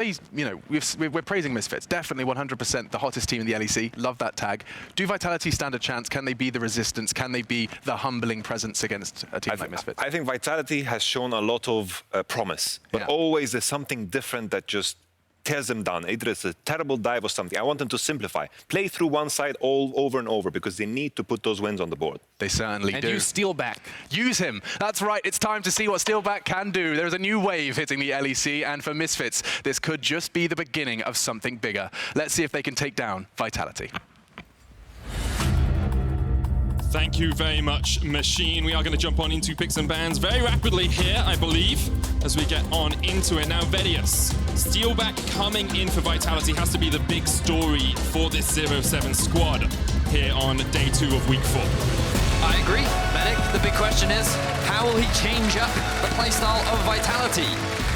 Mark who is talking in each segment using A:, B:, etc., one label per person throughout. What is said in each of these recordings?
A: you know, we're praising Misfits. Definitely 100% the hottest team in the LEC. Love that tag. Do Vitality stand a chance? Can they be the resistance? Can they be the humbling presence against a team like Misfits?
B: I think Vitality has shown a lot of promise, but always there's something different that just tears them down. Either it's a terrible dive or something. I want them to simplify. Play through one side all over and over because they need to put those wins on the board.
A: They certainly do.
C: And use Steelback.
A: Use him. That's right. It's time to see what Steelback can do. There's a new wave hitting the LEC, and for Misfits, this could just be the beginning of something bigger. Let's see if they can take down Vitality.
D: Thank you very much, Machine. We are going to jump on into picks and bans very rapidly here, I believe, as we get on into it. Now, Vedius, Steelback coming in for Vitality has to be the big story for this 0-7 squad here on day 2 of week 4.
E: I agree, Medic. The big question is, how will he change up the playstyle of Vitality?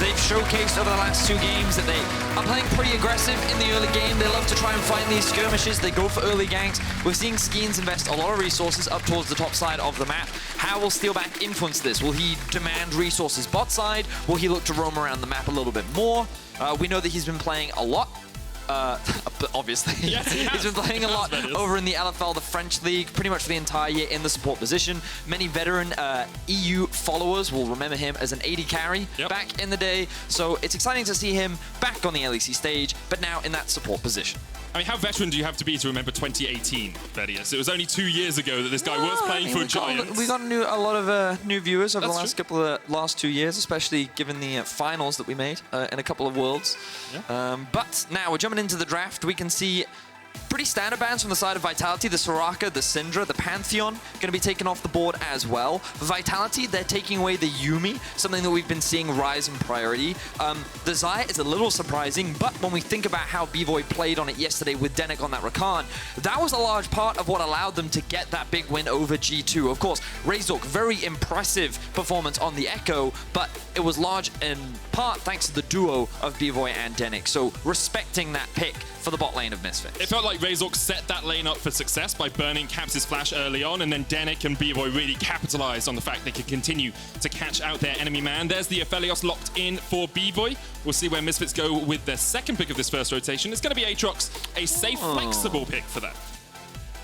E: They've showcased over the last 2 games that they are playing pretty aggressive in the early game. They love to try and find these skirmishes. They go for early ganks. We're seeing Skeanz invest a lot of resources up towards the top side of the map. How will Steelback influence this? Will he demand resources bot side? Will he look to roam around the map a little bit more? We know that he's been playing a lot. Obviously.
D: Yes,
E: he's been playing a lot over in the LFL, the French League, pretty much for the entire year in the support position. Many veteran EU followers will remember him as an AD carry back in the day. So it's exciting to see him back on the LEC stage, but now in that support position.
D: I mean, how veteran do you have to be to remember 2018, Vedius? It was only 2 years ago that this guy was playing for Giants.
E: We got a lot of new viewers over the last 2 years, especially given the finals that we made in a couple of Worlds. Yeah. But now we're jumping into the draft. We can see pretty standard bans from the side of Vitality. The Soraka, the Syndra, the Pantheon going to be taken off the board as well. For Vitality, they're taking away the Yuumi, something that we've been seeing rise in priority. The Xayah is a little surprising, but when we think about how Bvoy played on it yesterday with Denyk on that Rakan, that was a large part of what allowed them to get that big win over G2. Of course, Razork, very impressive performance on the Echo, but it was large in part thanks to the duo of Bvoy and Denyk. So respecting that pick for the bot lane of Misfits.
D: It felt like Razork set that lane up for success by burning Caps' flash early on, and then Denyk and Bvoy really capitalized on the fact they could continue to catch out their enemy man. There's the Aphelios locked in for Bvoy. We'll see where Misfits go with their second pick of this first rotation. It's going to be Aatrox, a safe, flexible pick for them.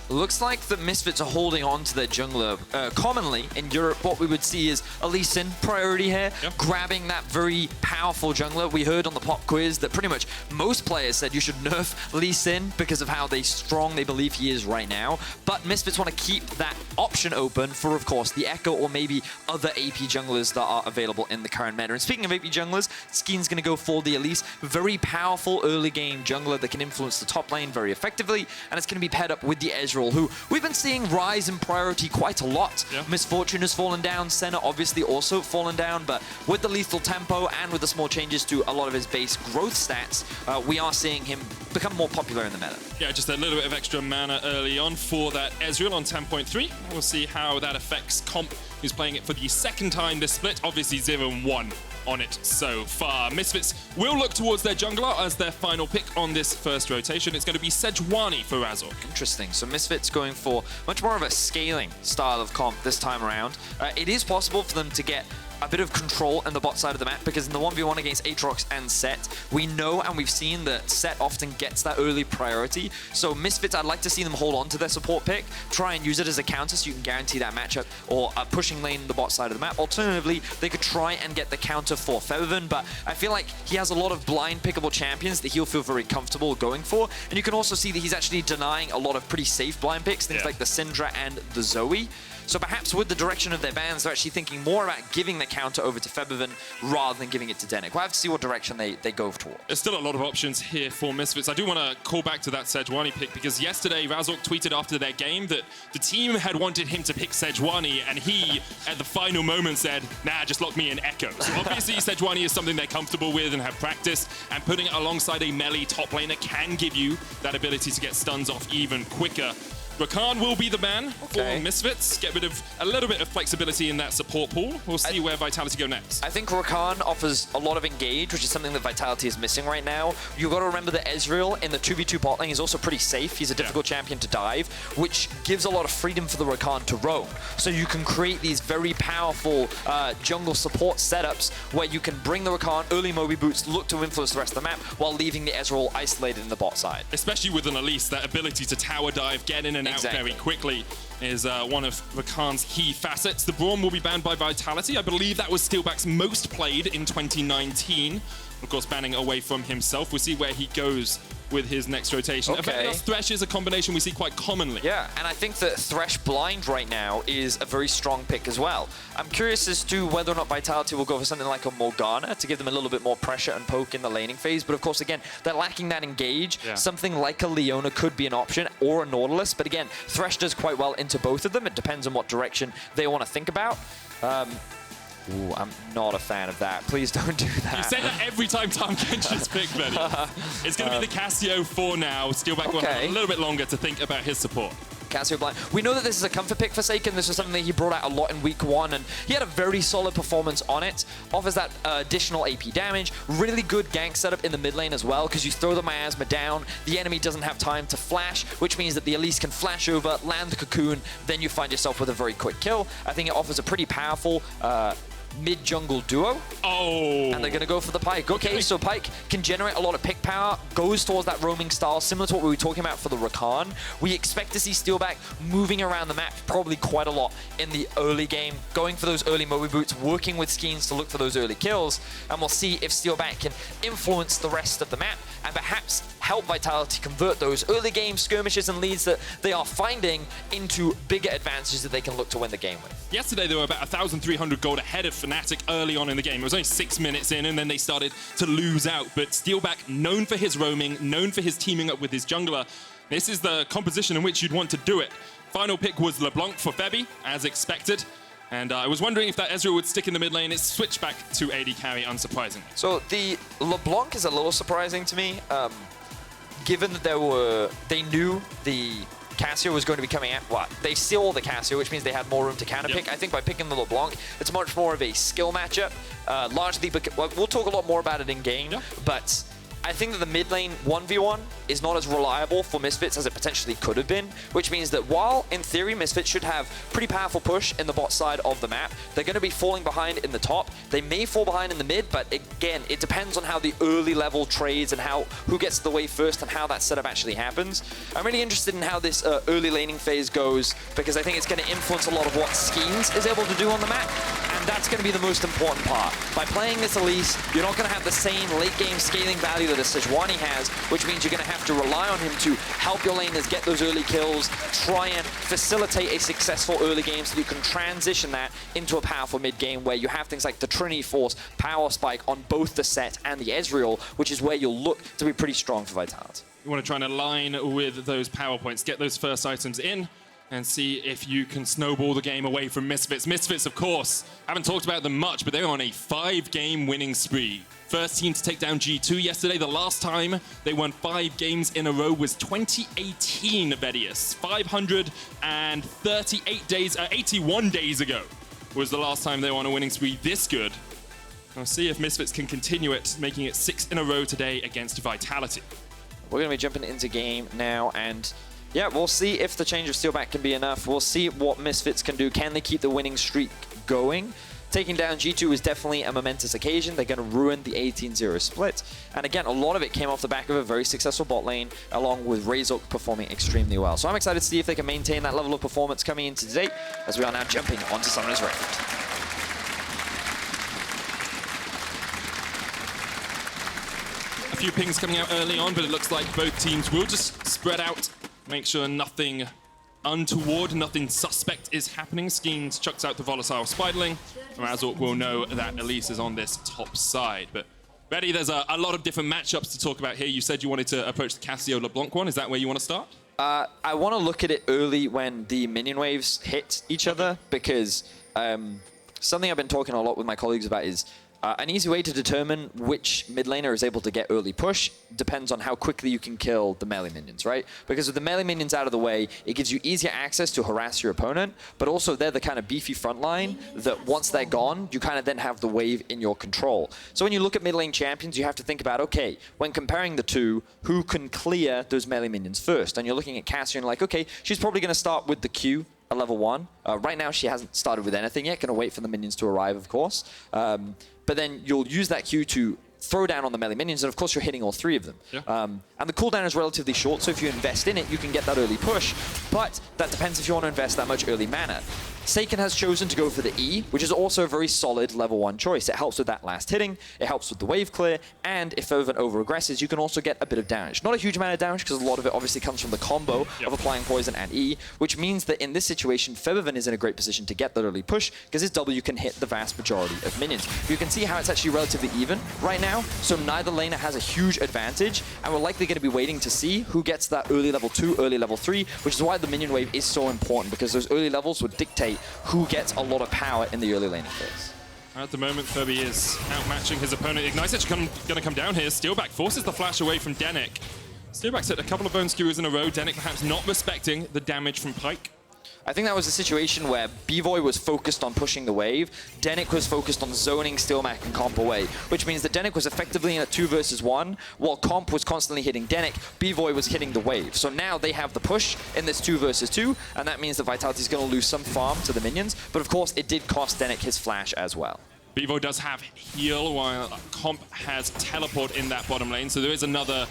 E: Looks like the Misfits are holding on to their jungler. Commonly in Europe, what we would see is a Lee Sin priority here, grabbing that very powerful jungler. We heard on the pop quiz that pretty much most players said you should nerf Lee Sin because of how strong they believe he is right now. But Misfits want to keep that option open for, of course, the Echo or maybe other AP junglers that are available in the current meta. And speaking of AP junglers, Skeanz going to go for the Elise. Very powerful early game jungler that can influence the top lane very effectively. And it's going to be paired up with the Ezreal, who we've been seeing rise in priority quite a lot. Misfortune has fallen down, Senna obviously also fallen down, but with the lethal tempo and with the small changes to a lot of his base growth stats, we are seeing him become more popular in the meta.
D: Yeah, just a little bit of extra mana early on for that Ezreal on 10.3. We'll see how that affects Comp, who's playing it for the second time this split. Obviously 0-1 on it so far. Misfits will look towards their jungler as their final pick on this first rotation. It's going to be Sejuani for Razork.
E: Interesting. So Misfits going for much more of a scaling style of comp this time around. It is possible for them to get a bit of control in the bot side of the map, because in the 1v1 against Aatrox and Set, we know and we've seen that Set often gets that early priority. So Misfits, I'd like to see them hold on to their support pick, try and use it as a counter so you can guarantee that matchup or a pushing lane in the bot side of the map. Alternatively, they could try and get the counter for Febiven, but I feel like he has a lot of blind pickable champions that he'll feel very comfortable going for. And you can also see that he's actually denying a lot of pretty safe blind picks, things like the Syndra and the Zoe. So perhaps with the direction of their bans, they're actually thinking more about giving the counter over to Febiven rather than giving it to Denyk. We'll have to see what direction they go toward.
D: There's still a lot of options here for Misfits. I do want to call back to that Sejuani pick, because yesterday Razork tweeted after their game that the team had wanted him to pick Sejuani, and he, at the final moment, said, nah, just lock me in Echo. So obviously Sejuani is something they're comfortable with and have practiced, and putting it alongside a melee top laner can give you that ability to get stuns off even quicker. Rakan will be the man
E: Okay.
D: for Misfits. Get rid of a little bit of flexibility in that support pool. We'll see where Vitality go next.
E: I think Rakan offers a lot of engage, which is something that Vitality is missing right now. You've got to remember that Ezreal in the 2v2 bot lane is also pretty safe. He's a difficult champion to dive, which gives a lot of freedom for the Rakan to roam. So you can create these very powerful jungle support setups where you can bring the Rakan early Moby boots, look to influence the rest of the map while leaving the Ezreal isolated in the bot side.
D: Especially with an Elise, that ability to tower dive, get in and out very quickly is one of Rakan's key facets. The Braum will be banned by Vitality. I believe that was Steelback's most played in 2019. Of course, banning away from himself. We'll see where he goes with his next rotation.
E: Okay.
D: Thresh is a combination we see quite commonly.
E: Yeah, and I think that Thresh blind right now is a very strong pick as well. I'm curious as to whether or not Vitality will go for something like a Morgana to give them a little bit more pressure and poke in the laning phase. But of course, again, they're lacking that engage. Something like a Leona could be an option, or a Nautilus. But again, Thresh does quite well into both of them. It depends on what direction they want to think about. Ooh, I'm not a fan of that. Please don't do that.
D: You say that every time Tom Kench's pick, Benny. It's going to be the Cassio for now. Steelback will have a little bit longer to think about his support.
E: Cassio blind. We know that this is a comfort pick for Saken. This was something that he brought out a lot in week 1, and he had a very solid performance on it. Offers that additional AP damage. Really good gank setup in the mid lane as well, because you throw the miasma down, the enemy doesn't have time to flash, which means that the Elise can flash over, land the cocoon, then you find yourself with a very quick kill. I think it offers a pretty powerful mid-jungle duo.
D: Oh.
E: And they're going to go for the Pyke. Okay, so Pyke can generate a lot of pick power, goes towards that roaming style, similar to what we were talking about for the Rakan. We expect to see Steelback moving around the map probably quite a lot in the early game, going for those early Moby boots, working with Skeanz to look for those early kills, and we'll see if Steelback can influence the rest of the map and perhaps help Vitality convert those early game skirmishes and leads that they are finding into bigger advantages that they can look to win the game with.
D: Yesterday, they were about 1,300 gold ahead of Fnatic early on in the game. It was only 6 minutes in, and then they started to lose out. But Steelback, known for his roaming, known for his teaming up with his jungler, this is the composition in which you'd want to do it. Final pick was LeBlanc for Febi, as expected. And I was wondering if that Ezreal would stick in the mid lane. It's switched back to AD carry, unsurprisingly.
E: So the LeBlanc is a little surprising to me, given that they knew the Cassio was going to be coming out. Well, they steal the Cassio, which means they had more room to counterpick. I think by picking the LeBlanc, it's much more of a skill matchup. Largely, we'll talk a lot more about it in game, but I think that the mid lane 1v1 is not as reliable for Misfits as it potentially could have been, which means that while, in theory, Misfits should have pretty powerful push in the bot side of the map, they're going to be falling behind in the top. They may fall behind in the mid, but again, it depends on how the early level trades and who gets the wave first and how that setup actually happens. I'm really interested in how this early laning phase goes, because I think it's going to influence a lot of what Skeanz is able to do on the map, and that's going to be the most important part. By playing this Elise, you're not going to have the same late game scaling value that a Sejuani has, which means you're going to have to rely on him to help your laners get those early kills, try and facilitate a successful early game so you can transition that into a powerful mid game where you have things like the Trinity Force, Power Spike on both the Set and the Ezreal, which is where you'll look to be pretty strong for Vitality.
D: You want to try and align with those power points, get those first items in, and see if you can snowball the game away from Misfits. Misfits, of course, haven't talked about them much, but they're on a 5-game winning spree. First team to take down G2 yesterday. The last time they won 5 games in a row was 2018, Vedius. 81 days ago was the last time they were on a winning spree this good. We'll see if Misfits can continue it, making it 6 in a row today against Vitality.
E: We're going to be jumping into game now, and yeah, we'll see if the change of Steelback can be enough. We'll see what Misfits can do. Can they keep the winning streak going? Taking down G2 is definitely a momentous occasion. They're going to ruin the 18-0 split. And again, a lot of it came off the back of a very successful bot lane, along with Razork performing extremely well. So I'm excited to see if they can maintain that level of performance coming into today, as we are now jumping onto Summoner's Rift.
D: A few pings coming out early on, but it looks like both teams will just spread out, make sure nothing untoward, nothing suspect is happening. Skeanz chucks out the volatile Spiderling. Razork will know that Elise is on this top side. But Betty, there's a lot of different matchups to talk about here. You said you wanted to approach the Cassio LeBlanc one. Is that where you want to start?
E: I want to look at it early when the minion waves hit each other, because something I've been talking a lot with my colleagues about is An easy way to determine which mid laner is able to get early push depends on how quickly you can kill the melee minions, right? Because with the melee minions out of the way, it gives you easier access to harass your opponent, but also they're the kind of beefy front line that once they're gone, you kind of then have the wave in your control. So when you look at mid lane champions, you have to think about, okay, when comparing the two, who can clear those melee minions first? And you're looking at Cassie and like, okay, she's probably going to start with the Q at level 1. Right now, she hasn't started with anything yet. Going to wait for the minions to arrive, of course. But then you'll use that Q to throw down on the melee minions, and of course you're hitting all 3 of them.
D: Yeah.
E: And the cooldown is relatively short, so if you invest in it, you can get that early push, but that depends if you want to invest that much early mana. Saken has chosen to go for the E, which is also a very solid level 1 choice. It helps with that last hitting, it helps with the wave clear, and if Febiven over-aggresses, you can also get a bit of damage. Not a huge amount of damage, because a lot of it obviously comes from the combo of applying poison and E, which means that in this situation, Febiven is in a great position to get that early push, because his W can hit the vast majority of minions. You can see how it's actually relatively even right now, so neither laner has a huge advantage, and we're likely going to be waiting to see who gets that early level 2, early level 3, which is why the minion wave is so important, because those early levels would dictate who gets a lot of power in the early laning phase.
D: At the moment, Febi is outmatching his opponent. Ignite's actually going to come down here. Steelback forces the flash away from Denyk. Steelback's hit a couple of bone skewers in a row. Denyk perhaps not respecting the damage from Pyke.
E: I think that was a situation where Bvoy was focused on pushing the wave, Denyk was focused on zoning Steelback and Comp away, which means that Denyk was effectively in a 2 versus 1, while Comp was constantly hitting Denyk, Bvoy was hitting the wave. So now they have the push in this 2 versus 2, and that means that Vitality is going to lose some farm to the minions, but of course it did cost Denyk his flash as well.
D: Bvoy does have heal, while Comp has teleport in that bottom lane, so there is another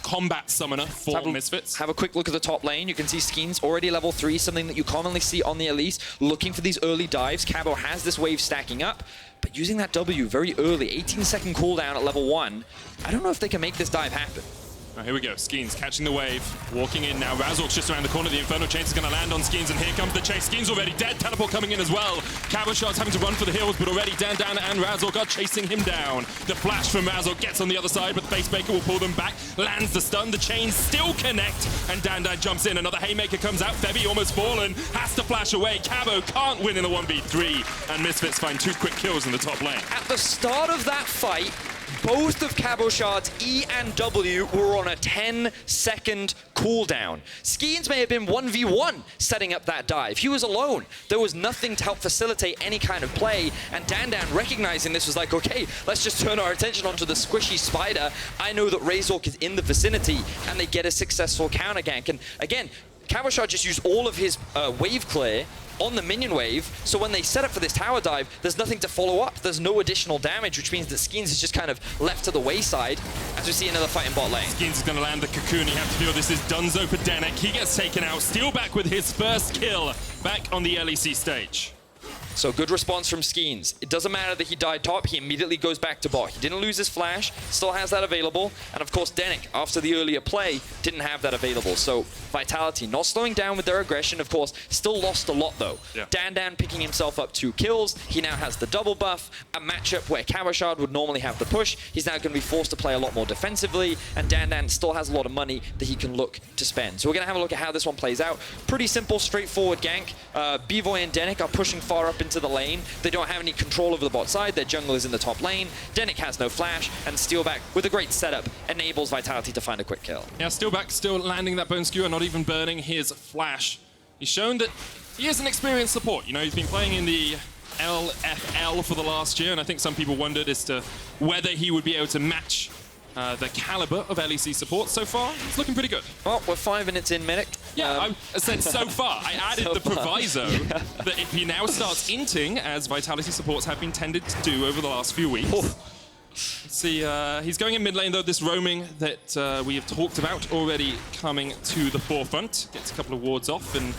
D: combat summoner for Misfits.
E: Have a quick look at the top lane. You can see Skeanz already level 3, something that you commonly see on the Elise, looking for these early dives. Cabo has this wave stacking up, but using that W very early, 18-second cooldown at level 1, I don't know if they can make this dive happen.
D: Right, here we go. Skeanz catching the wave, walking in now. Razork's just around the corner. The Inferno Chains is going to land on Skeanz, and here comes the chase. Skeanz already dead. Teleport coming in as well. Cabochard's having to run for the hills, but already Dan and Razork are chasing him down. The flash from Razork gets on the other side, but the Facebreaker will pull them back. Lands the stun. The chains still connect, and Dan jumps in. Another Haymaker comes out. Febi almost fallen. Has to flash away. Cabo can't win in a 1v3, and Misfits find 2 quick kills in the top lane.
E: At the start of that fight, both of Cabochard's E and W were on a 10-second cooldown. Skeanz may have been 1v1 setting up that dive. He was alone. There was nothing to help facilitate any kind of play, and Dan recognizing this was like, okay, let's just turn our attention onto the squishy spider. I know that Razork is in the vicinity, and they get a successful counter gank. And again, Cabochard just used all of his wave clear on the minion wave, so when they set up for this tower dive, there's nothing to follow up. There's no additional damage, which means that Skeanz is just kind of left to the wayside as we see another fight in bot lane.
D: Skeanz is going to land the cocoon. You have to feel this is Dunzo for Denyk. He gets taken out. Steelback with his first kill back on the LEC stage.
E: So good response from Skeanz. It doesn't matter that he died top, he immediately goes back to bot. He didn't lose his flash, still has that available. And of course Denyk, after the earlier play, didn't have that available. So Vitality not slowing down with their aggression, of course, still lost a lot though.
D: Yeah.
E: Dan picking himself up 2 kills. He now has the double buff, a matchup where Cabochard would normally have the push. He's now going to be forced to play a lot more defensively, and Dan still has a lot of money that he can look to spend. So we're going to have a look at how this one plays out. Pretty simple, straightforward gank. Bvoy and Denyk are pushing far up into the lane. They don't have any control over the bot side. Their jungle is in the top lane. Denyk has no flash, and Steelback, with a great setup, enables Vitality to find a quick kill.
D: Yeah, Steelback still landing that bone skewer, not even burning his flash. He's shown that he is an experienced support. You know, he's been playing in the LFL for the last year, and I think some people wondered as to whether he would be able to match the caliber of LEC support. So far, it's looking pretty good.
E: Well, we're 5 minutes in, Medic.
D: Yeah, I said so far. I added the proviso that if he now starts inting, as Vitality supports have been tended to do over the last few weeks. Let's see, he's going in mid lane though, this roaming that we have talked about already coming to the forefront. Gets a couple of wards off, and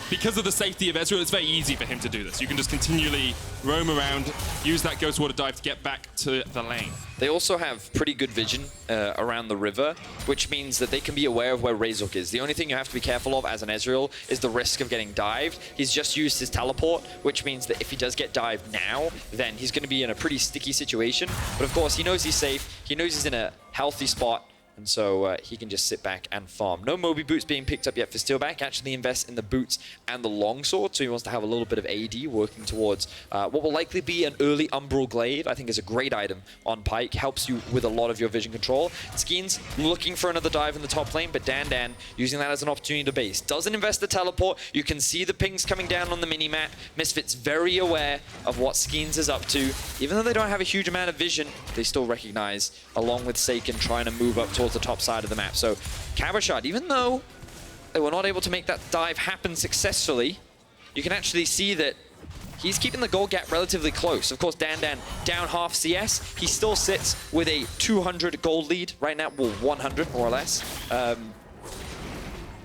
D: because of the safety of Ezreal, it's very easy for him to do this. You can just continually roam around, use that Ghost Water dive to get back to the lane.
E: They also have pretty good vision around the river, which means that they can be aware of where Razork is. The only thing you have to be careful of as an Ezreal is the risk of getting dived. He's just used his teleport, which means that if he does get dived now, then he's going to be in a pretty sticky situation. But of course, he knows he's safe. He knows he's in a healthy spot. And so he can just sit back and farm. No Moby boots being picked up yet for Steelback. Actually invests in the boots and the longsword, so he wants to have a little bit of AD working towards what will likely be an early Umbral Glaive. I think is a great item on Pyke. Helps you with a lot of your vision control. Skeanz looking for another dive in the top lane, but Dan using that as an opportunity to base. Doesn't invest the teleport. You can see the pings coming down on the mini-map. Misfits very aware of what Skeanz is up to. Even though they don't have a huge amount of vision, they still recognize, along with Saken, trying to move up towards the top side of the map. So Cabochard, even though they were not able to make that dive happen successfully, you can actually see that he's keeping the gold gap relatively close. Of course, Dan down half CS. He still sits with a 200 gold lead right now. Well, 100 more or less.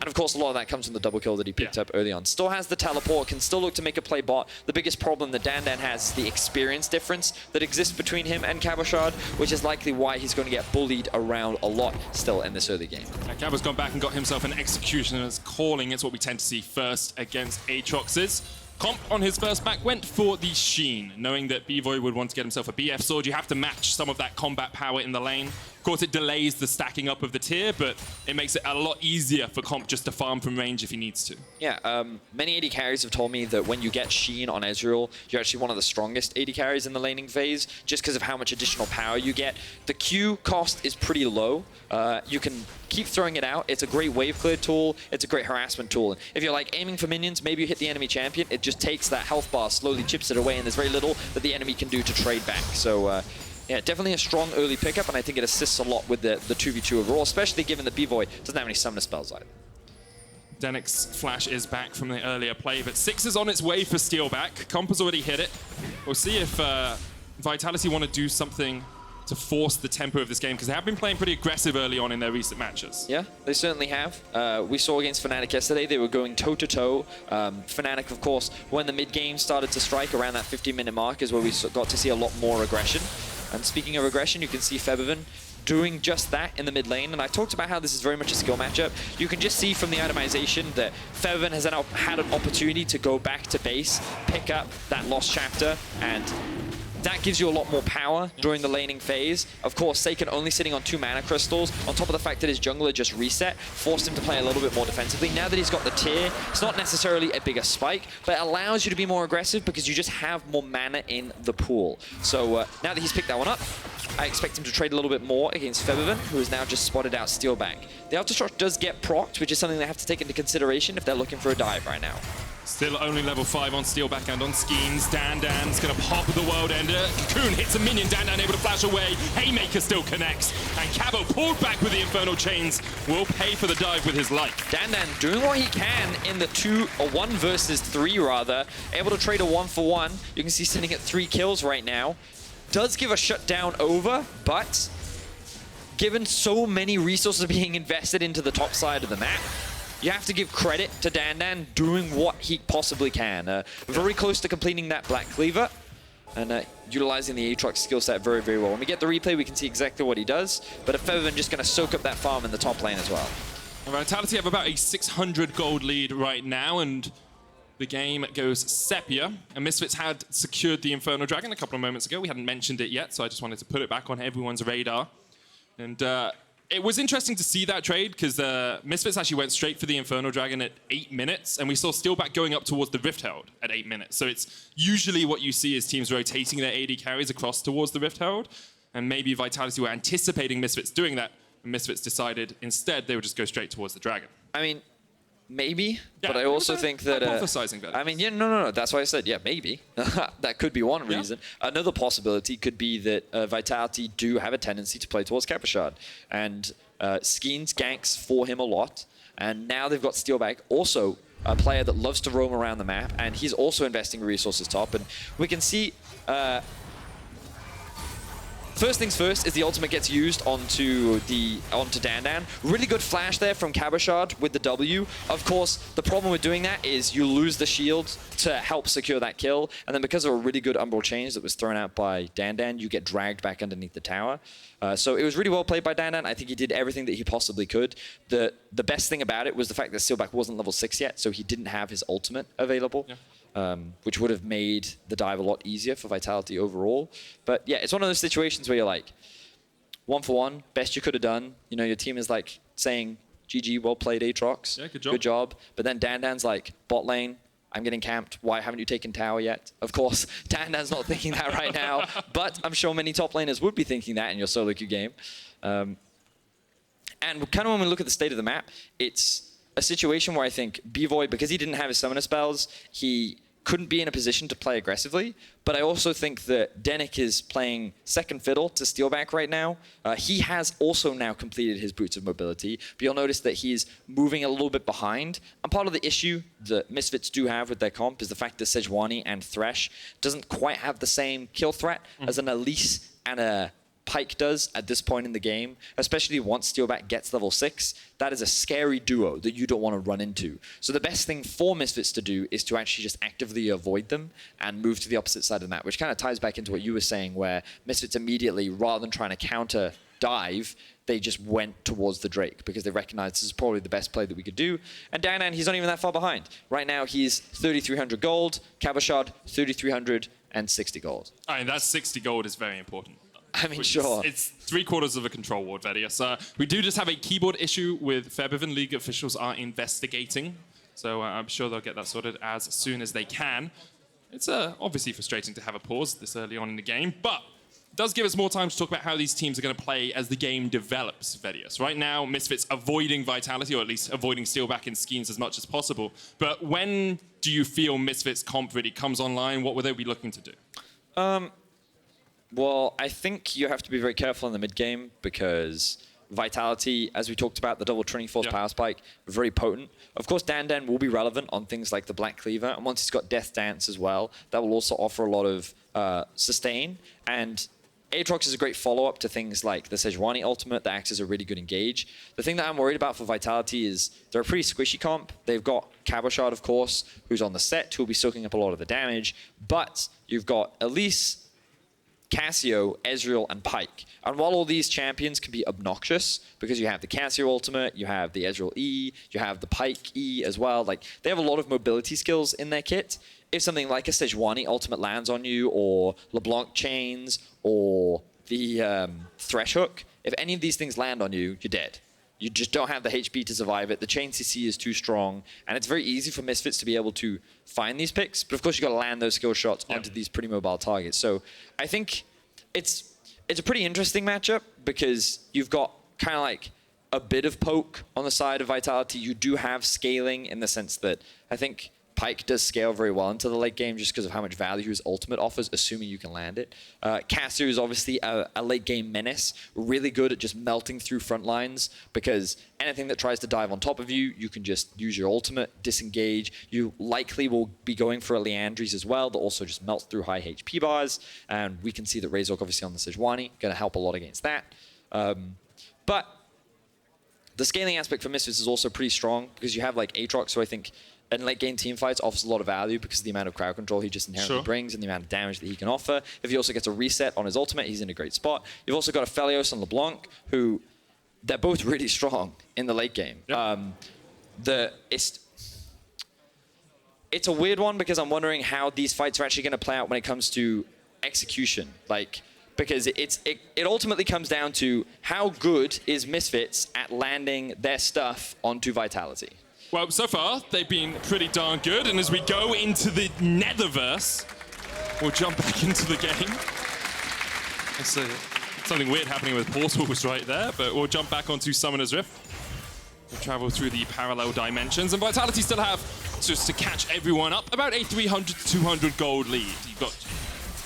E: And of course, a lot of that comes from the double kill that he picked up early on. Still has the teleport, can still look to make a play bot. The biggest problem that Dan has is the experience difference that exists between him and Cabochard, which is likely why he's going to get bullied around a lot still in this early game.
D: Cabo's gone back and got himself an Executioner's Calling. It's what we tend to see first against Aatrox's. Comp on his first back went for the Sheen, knowing that Bvoy would want to get himself a BF sword. You have to match some of that combat power in the lane. Of course, it delays the stacking up of the tier, but it makes it a lot easier for Comp just to farm from range if he needs to.
E: Yeah, many AD carries have told me that when you get Sheen on Ezreal, you're actually one of the strongest AD carries in the laning phase, just because of how much additional power you get. The Q cost is pretty low. You can keep throwing it out. It's a great wave clear tool. It's a great harassment tool. And if you're like aiming for minions, maybe you hit the enemy champion, it just takes that health bar, slowly chips it away, and there's very little that the enemy can do to trade back. So yeah, definitely a strong early pickup, and I think it assists a lot with the 2v2 overall, especially given that Bvoy doesn't have any summoner spells either.
D: Denyk's flash is back from the earlier play, but 6 is on its way for Steelback. Comp has already hit it. We'll see if Vitality want to do something to force the tempo of this game, because they have been playing pretty aggressive early on in their recent matches.
E: Yeah, they certainly have. We saw against Fnatic yesterday, they were going toe-to-toe. Fnatic, of course, when the mid-game started to strike around that 50-minute mark is where we got to see a lot more aggression. And speaking of aggression, you can see Febiven doing just that in the mid lane. And I talked about how this is very much a skill matchup. You can just see from the itemization that Febiven has now had an opportunity to go back to base, pick up that lost chapter, and that gives you a lot more power during the laning phase. Of course, Saken only sitting on 2 mana crystals, on top of the fact that his jungler just reset, forced him to play a little bit more defensively. Now that he's got the tier, it's not necessarily a bigger spike, but it allows you to be more aggressive because you just have more mana in the pool. So now that he's picked that one up, I expect him to trade a little bit more against Febiven, who has now just spotted out Steelback. The Autoshot does get procced, which is something they have to take into consideration if they're looking for a dive right now.
D: Still only level 5 on Steelback and on Skeanz. Dan's going to pop the World Ender. Cocoon hits a minion. Dan able to flash away. Haymaker still connects. And Cabo pulled back with the Infernal Chains. Will pay for the dive with his life.
E: Dan doing what he can in the 1 versus 3 rather. Able to trade a 1-for-1. You can see sitting at 3 kills right now. Does give a shutdown over, but given so many resources being invested into the top side of the map, you have to give credit to Dan doing what he possibly can. Very close to completing that Black Cleaver and utilizing the Aatrox skill set very, very well. When we get the replay, we can see exactly what he does, but Febiven just going to soak up that farm in the top lane as well.
D: Vitality have about a 600 gold lead right now, and the game goes Sepia. And Misfits had secured the Infernal Dragon a couple of moments ago. We hadn't mentioned it yet, so I just wanted to put it back on everyone's radar. And it was interesting to see that trade because Misfits actually went straight for the Infernal Dragon at 8 minutes, and we saw Steelback going up towards the Rift Herald at 8 minutes. So it's usually what you see is teams rotating their AD carries across towards the Rift Herald, and maybe Vitality were anticipating Misfits doing that, and Misfits decided instead they would just go straight towards the Dragon.
E: I mean, maybe, but I also think that...
D: hypothesizing better.
E: I mean, yeah, no. That's why I said, yeah, maybe. That could be one reason. Another possibility could be that Vitality do have a tendency to play towards Cabochard. And Skeanz ganks for him a lot. And now they've got Steelback, also a player that loves to roam around the map. And he's also investing resources top. And we can see... First things first is the ultimate gets used onto Dan. Really good flash there from Cabochard with the W. Of course, the problem with doing that is you lose the shield to help secure that kill, and then because of a really good Umbral Change that was thrown out by Dan, you get dragged back underneath the tower. So it was really well played by Dan. I think he did everything that he possibly could. The best thing about it was the fact that Steelback wasn't level 6 yet, so he didn't have his ultimate available. Yeah. Which would have made the dive a lot easier for Vitality overall. But yeah, it's one of those situations where you're like, 1-for-1, best you could have done. You know, your team is like saying, GG, well played, Aatrox.
D: Yeah, good job.
E: Good job. But then Dandan's like, bot lane, I'm getting camped. Why haven't you taken tower yet? Of course, Dandan's not thinking that right now, but I'm sure many top laners would be thinking that in your solo queue game. And kind of when we look at the state of the map, it's a situation where I think Bvoy, because he didn't have his summoner spells, he couldn't be in a position to play aggressively. But I also think that Denyk is playing second fiddle to Steelback right now. He has also now completed his Boots of Mobility, but you'll notice that he's moving a little bit behind. And part of the issue that Misfits do have with their comp is the fact that Sejuani and Thresh doesn't quite have the same kill threat as an Elise and a Pyke does at this point in the game, especially once Steelback gets level 6. That is a scary duo that you don't want to run into. So the best thing for Misfits to do is to actually just actively avoid them and move to the opposite side of the map, which kind of ties back into what you were saying, where Misfits immediately, rather than trying to counter dive, they just went towards the Drake because they recognized this is probably the best play that we could do. And Danan, he's not even that far behind. Right now, he's 3,300 gold. Cabochard, 3,360 gold.
D: I mean, that 60 gold is very important.
E: I mean, sure.
D: It's 3/4 of a control ward, Vedius. We do just have a keyboard issue with Febiven. League officials are investigating. So I'm sure they'll get that sorted as soon as they can. It's obviously frustrating to have a pause this early on in the game, but it does give us more time to talk about how these teams are going to play as the game develops, Vedius. Right now, Misfits avoiding Vitality, or at least avoiding Steelback and Skeanz as much as possible. But when do you feel Misfits comp really comes online? What will they be looking to do?
E: Well, I think you have to be very careful in the mid game because Vitality, as we talked about, the double Trinity Force power spike, very potent. Of course, Dandan will be relevant on things like the Black Cleaver, and once he's got Death Dance as well, that will also offer a lot of sustain. And Aatrox is a great follow-up to things like the Sejuani ultimate that acts as a really good engage. The thing that I'm worried about for Vitality is they're a pretty squishy comp. They've got Cabochard, of course, who's on the set, who will be soaking up a lot of the damage, but you've got Elise, Cassio, Ezreal, and Pyke. And while all these champions can be obnoxious, because you have the Cassio ultimate, you have the Ezreal E, you have the Pyke E as well, like they have a lot of mobility skills in their kit. If something like a Sejuani ultimate lands on you, or LeBlanc chains, or the Thresh hook, if any of these things land on you, you're dead. You just don't have the HP to survive it. The chain CC is too strong, and it's very easy for Misfits to be able to find these picks. But of course, you got to land those skill shots onto these pretty mobile targets. So I think it's a pretty interesting matchup because you've got kind of like a bit of poke on the side of Vitality. You do have scaling in the sense that I think Pyke does scale very well into the late game just because of how much value his ultimate offers, assuming you can land it. Cassio is obviously a late game menace, really good at just melting through front lines because anything that tries to dive on top of you, you can just use your ultimate, disengage. You likely will be going for a Leandries as well that also just melts through high HP bars. And we can see that Razork obviously on the Sejuani, going to help a lot against that. But the scaling aspect for Misfits is also pretty strong because you have like Aatrox, who I think in late game team fights offers a lot of value because of the amount of crowd control he just inherently brings and the amount of damage that he can offer. If he also gets a reset on his ultimate, he's in a great spot. You've also got a Felios and LeBlanc, who they're both really strong in the late game. Yep. It's a weird one because I'm wondering how these fights are actually going to play out when it comes to execution. Like, because it ultimately comes down to how good is Misfits at landing their stuff onto Vitality.
D: Well, so far, they've been pretty darn good, and as we go into the Netherverse, we'll jump back into the game. There's something weird happening with portals right there, but we'll jump back onto Summoner's Rift. We'll travel through the parallel dimensions, and Vitality still have, just to catch everyone up, about a 300 to 200 gold lead. You've got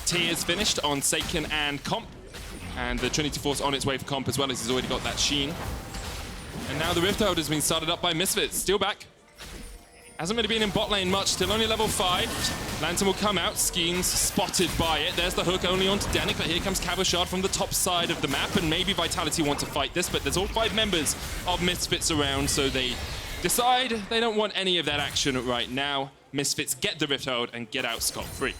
D: tiers finished on Saken and Comp, and the Trinity Force on its way for Comp as well, as he's already got that Sheen. And now the Rift Herald has been started up by Misfits. Steelback hasn't really been in bot lane much, still only level 5. Lantern will come out, Skeanz spotted by it. There's the hook only onto Denyk, but here comes Cabochard from the top side of the map, and maybe Vitality want to fight this, but there's all 5 members of Misfits around, so they decide they don't want any of that action right now. Misfits get the Rift Herald and get out scot-free.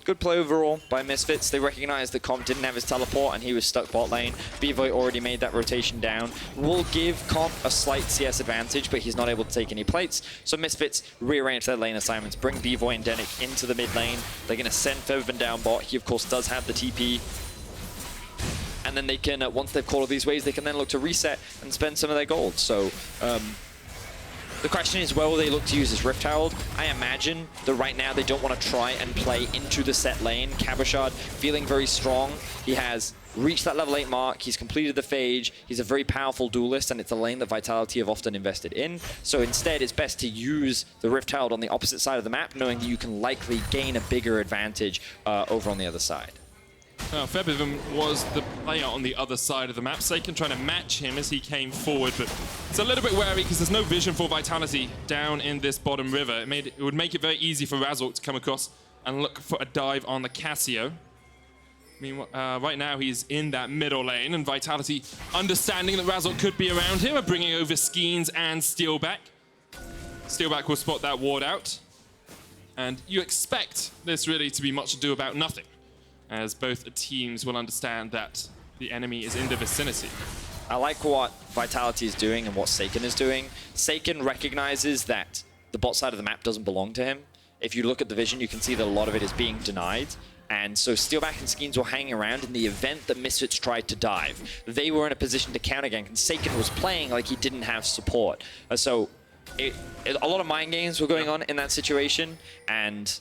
E: Good play overall by Misfits. They recognized that Comp didn't have his teleport and he was stuck bot lane. Bvoy already made that rotation down. Will give Comp a slight CS advantage, but he's not able to take any plates. So Misfits rearrange their lane assignments, bring Bvoy and Denyk into the mid lane. They're going to send Febiven down bot. He, of course, does have the TP. And and then they can, once they've called all these waves, they can then look to reset and spend some of their gold. So the question is, where will they look to use this Rift Herald? I imagine that right now they don't want to try and play into the set lane. Cabochard feeling very strong. He has reached that level 8 mark. He's completed the phage. He's a very powerful duelist, and it's a lane that Vitality have often invested in. So instead, it's best to use the Rift Herald on the opposite side of the map, knowing that you can likely gain a bigger advantage over on the other side.
D: Now, Febiven was the player on the other side of the map. Saken trying to match him as he came forward, but it's a little bit wary because there's no vision for Vitality down in this bottom river. It would make it very easy for Razork to come across and look for a dive on the Cassio. I mean, right now he's in that middle lane, and Vitality, understanding that Razork could be around here, are bringing over Skeanz and Steelback. Steelback will spot that ward out, and you expect this really to be much ado about nothing, as both teams will understand that the enemy is in the vicinity.
E: I like what Vitality is doing and what Saken is doing. Saken recognizes that the bot side of the map doesn't belong to him. If you look at the vision, you can see that a lot of it is being denied. And so Steelback and Skeanz were hanging around in the event that Misfits tried to dive. They were in a position to countergank, and Saken was playing like he didn't have support. So a lot of mind games were going on in that situation, and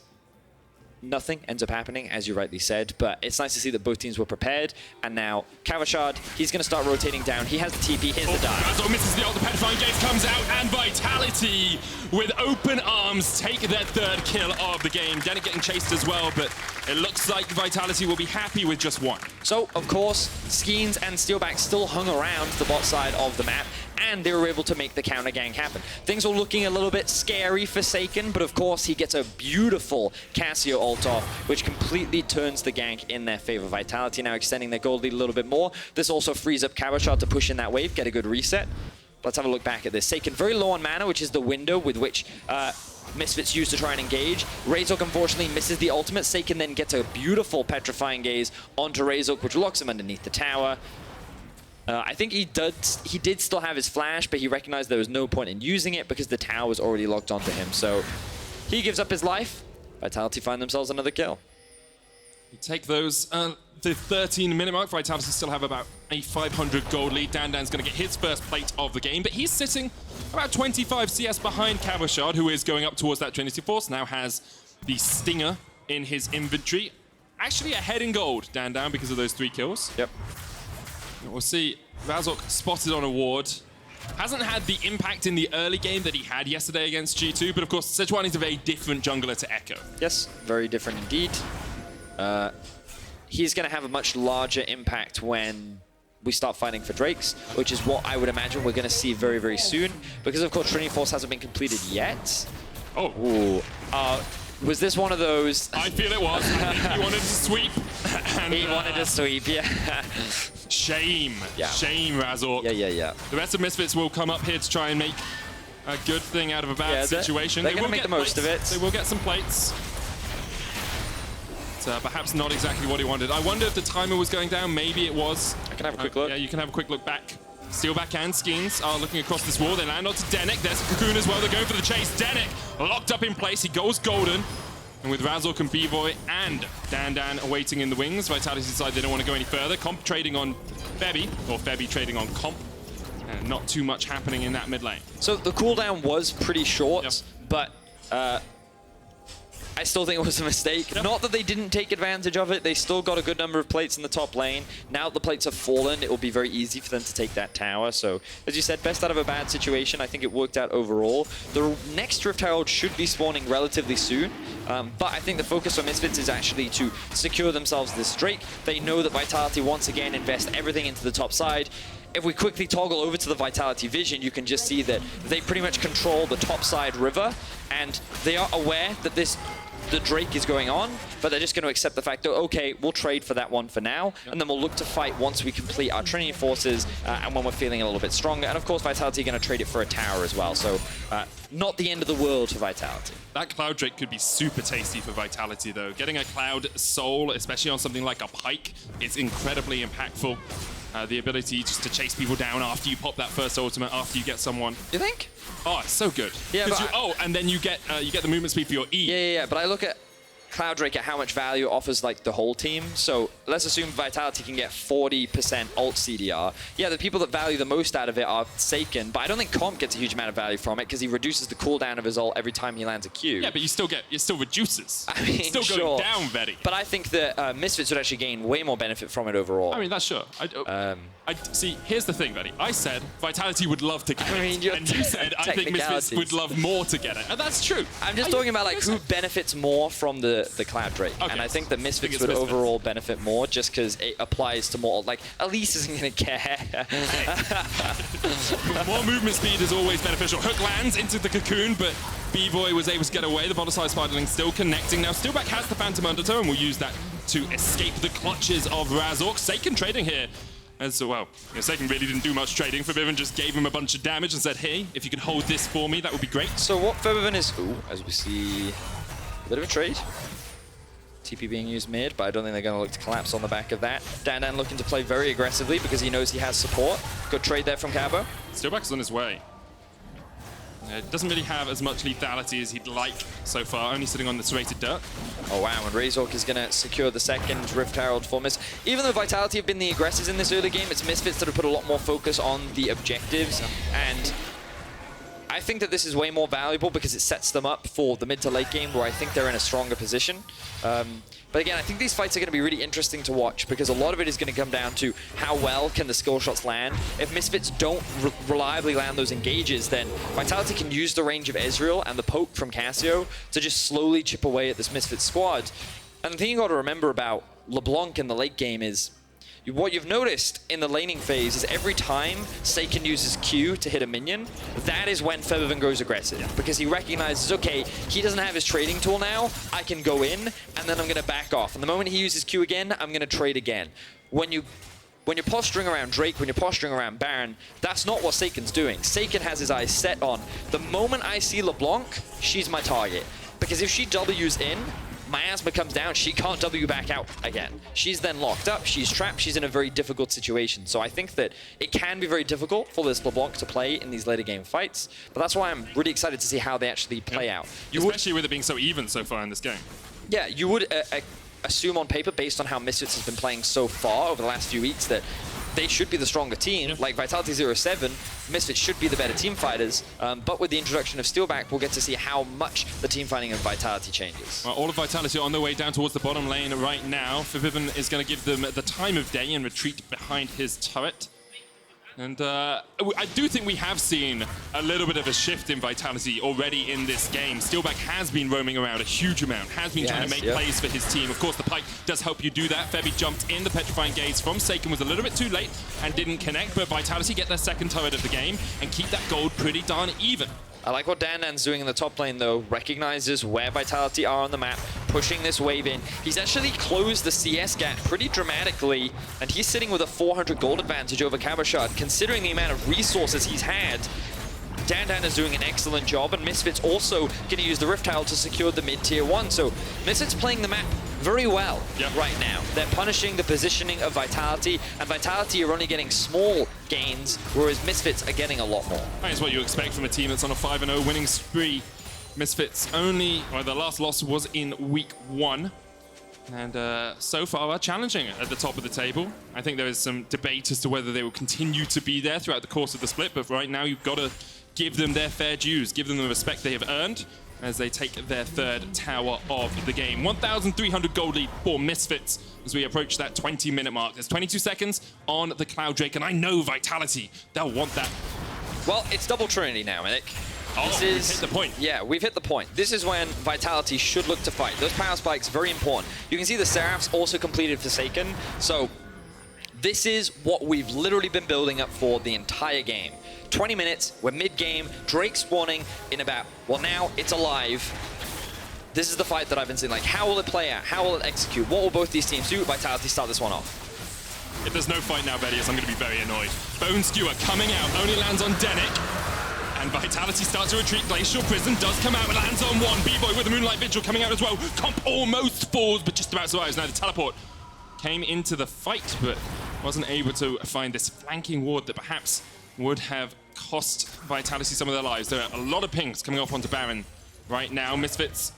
E: nothing ends up happening, as you rightly said, but it's nice to see that both teams were prepared. And now Cabochard, he's going to start rotating down. He has the TP, here's the dive.
D: Razork misses the ult, the Petrifying Gaze comes out, and Vitality, with open arms, take their third kill of the game. Denyk getting chased as well, but it looks like Vitality will be happy with just one.
E: So, of course, Skeanz and Steelback still hung around the bot side of the map, and they were able to make the counter gang happen. Things are looking a little bit scary for Saken, but of course he gets a beautiful Cassio ult off, which completely turns the gank in their favor. Vitality now extending their gold lead a little bit more. This also frees up Cabochard to push in that wave, get a good reset. Let's have a look back at this. Saken very low on mana, which is the window with which Misfits used to try and engage. Razork unfortunately misses the ultimate. Saken then gets a beautiful Petrifying Gaze onto Razork, which locks him underneath the tower. I think he did still have his flash, but he recognized there was no point in using it because the tower was already locked onto him. So he gives up his life. Vitality find themselves another kill.
D: You take those, the 13-minute mark. Vitality still have about a 500 gold lead. Dandan's going to get his first plate of the game, but he's sitting about 25 CS behind Cabochard, who is going up towards that Trinity Force. Now has the Stinger in his inventory. Actually ahead in gold, Dandan, because of those 3 kills.
E: Yep.
D: We'll see. Razork spotted on a ward. Hasn't had the impact in the early game that he had yesterday against G2, but of course, Sejuani is a very different jungler to Echo.
E: Yes, very different indeed. He's going to have a much larger impact when we start fighting for Drakes, which is what I would imagine we're going to see very, very soon, because of course Trinity Force hasn't been completed yet.
D: Oh.
E: Ooh. Was this one of those?
D: I feel it was. I think he wanted to sweep. And,
E: he wanted to sweep, yeah.
D: Shame.
E: Yeah.
D: Shame, Razork.
E: Yeah.
D: The rest of Misfits will come up here to try and make a good thing out of a bad situation.
E: They're going to make the most of it.
D: They will get some plates. But, perhaps not exactly what he wanted. I wonder if the timer was going down. Maybe it was.
E: I can have a quick look.
D: Yeah, you can have a quick look back. Steelback and Skeanz are looking across this wall. They land onto Denyk. There's a Cocoon as well. They're going for the chase. Denyk locked up in place. He goes golden. And with Razork and Bvoy and Dandan awaiting in the wings, Vitality decide they don't want to go any further. Comp trading on Febi, or Febi trading on Comp. And not too much happening in that mid lane.
E: So the cooldown was pretty short,
D: yep.
E: but I still think it was a mistake. Yep. Not that they didn't take advantage of it. They still got a good number of plates in the top lane. Now that the plates have fallen, it will be very easy for them to take that tower. So, as you said, best out of a bad situation. I think it worked out overall. The next Rift Herald should be spawning relatively soon. But I think the focus on Misfits is actually to secure themselves this Drake. They know that Vitality once again invest everything into the top side. If we quickly toggle over to the Vitality vision, you can just see that they pretty much control the top side river, and they are aware that the Drake is going on, but they're just going to accept the fact that, okay, we'll trade for that one for now, and then we'll look to fight once we complete our Trinity Forces and when we're feeling a little bit stronger. And of course, Vitality are going to trade it for a tower as well, so not the end of the world for Vitality.
D: That Cloud Drake could be super tasty for Vitality, though. Getting a Cloud Soul, especially on something like a Pike, is incredibly impactful. The ability just to chase people down after you pop that first ultimate, after you get someone.
E: You think?
D: Oh, it's so good.
E: Yeah, but
D: and then you get the movement speed for your E.
E: Yeah, but I look at Cloudrake at how much value it offers like the whole team. So let's assume Vitality can get 40% ult CDR. Yeah, the people that value the most out of it are Saken, but I don't think Comp gets a huge amount of value from it because he reduces the cooldown of his ult every time he lands a Q.
D: Yeah, but it still reduces.
E: I mean,
D: it's still going down, Betty.
E: But I think that Misfits would actually gain way more benefit from it overall.
D: I mean, that's sure. I see, here's the thing, Betty. I said Vitality would love to get it, and you said I think Misfits would love more to get it, and that's true.
E: I'm just talking about like who benefits more from the Cloudrake,
D: okay.
E: And I think that Misfits would overall benefit more just because it applies to more. Like Elise isn't gonna care.
D: More movement speed is always beneficial. Hook lands into the cocoon, but Bvoy was able to get away. The bottom side Spiderling still connecting. Now Steelback has the Phantom Undertow and will use that to escape the clutches of Razork. Saken trading here. As well, Saken really didn't do much trading. Febiven just gave him a bunch of damage and said, hey, if you could hold this for me, that would be great.
E: So what Febiven is, as we see, a bit of a trade. TP being used mid, but I don't think they're going to look to collapse on the back of that. Dan looking to play very aggressively because he knows he has support. Good trade there from Cabo.
D: Steelback's on his way. Doesn't really have as much lethality as he'd like so far, only sitting on the serrated dirt.
E: Oh wow, and Razork is going to secure the second Rift Herald for Miss. Even though Vitality have been the aggressors in this early game, it's Misfits that have put a lot more focus on the objectives, and I think that this is way more valuable because it sets them up for the mid to late game where I think they're in a stronger position. But again, I think these fights are going to be really interesting to watch because a lot of it is going to come down to how well can the skill shots land. If Misfits don't reliably land those engages, then Vitality can use the range of Ezreal and the poke from Cassio to just slowly chip away at this Misfits squad. And the thing you got to remember about LeBlanc in the late game is what you've noticed in the laning phase is every time Saken uses Q to hit a minion, that is when Febiven goes aggressive. Because he recognizes, okay, he doesn't have his trading tool now, I can go in, and then I'm going to back off. And the moment he uses Q again, I'm going to trade again. When you're posturing around Drake, when you're posturing around Baron, that's not what Saken's doing. Saken has his eyes set on, the moment I see LeBlanc, she's my target. Because if she W's in, Miasma comes down, she can't W back out again. She's then locked up, she's trapped, she's in a very difficult situation. So I think that it can be very difficult for this LeBlanc to play in these later game fights, but that's why I'm really excited to see how they actually play out.
D: Especially with it being so even so far in this game.
E: Yeah, you would assume on paper, based on how Misfits has been playing so far over the last few weeks, that they should be the stronger team. Like Vitality 07, Misfits should be the better team fighters. But with the introduction of Steelback, we'll get to see how much the team fighting of Vitality changes.
D: Well, all of Vitality on their way down towards the bottom lane right now. Febiven is going to give them the time of day and retreat behind his turret. And I do think we have seen a little bit of a shift in Vitality already in this game. Steelback has been roaming around a huge amount, has been trying to make plays for his team. Of course, the Pike does help you do that. Febi jumped in, the Petrifying Gaze from Saken was a little bit too late and didn't connect, but Vitality get their second turret of the game and keep that gold pretty darn even.
E: I like what Dan's doing in the top lane, though. Recognizes where Vitality are on the map, pushing this wave in. He's actually closed the CS gap pretty dramatically, and he's sitting with a 400 gold advantage over Cabochard. Considering the amount of resources he's had, Dan is doing an excellent job, and Misfits also going to use the Rift Herald to secure the mid-tier 1. So Misfits playing the map very well right now. They're punishing the positioning of Vitality, and Vitality are only getting small gains, whereas Misfits are getting a lot more.
D: That is what you expect from a team that's on a 5-0 winning spree. Misfits only, well, their last loss was in week 1. And so far are challenging at the top of the table. I think there is some debate as to whether they will continue to be there throughout the course of the split, but right now you've got to give them their fair dues, give them the respect they have earned as they take their third tower of the game. 1,300 gold lead for Misfits as we approach that 20-minute mark. There's 22 seconds on the Cloudrake, and I know Vitality, they'll want that.
E: Well, it's double Trinity now, Minik.
D: We've hit the point.
E: Yeah, we've hit the point. This is when Vitality should look to fight. Those power spikes, very important. You can see the Seraphs also completed for Saken. So this is what we've literally been building up for the entire game. 20 minutes, we're mid-game, Drake spawning in about, well now, it's alive. This is the fight that I've been seeing. Like, how will it play out? How will it execute? What will both these teams do? Vitality start this one off.
D: If there's no fight now, Vedius, I'm going to be very annoyed. Bone Skewer coming out, only lands on Denyk. And Vitality starts to retreat. Glacial Prison does come out, but lands on one. Bvoy with the Moonlight Vigil coming out as well. Comp almost falls, but just about survives. Now the teleport came into the fight, but wasn't able to find this flanking ward that perhaps would have cost Vitality some of their lives. There are a lot of pings coming off onto Baron right now. Misfits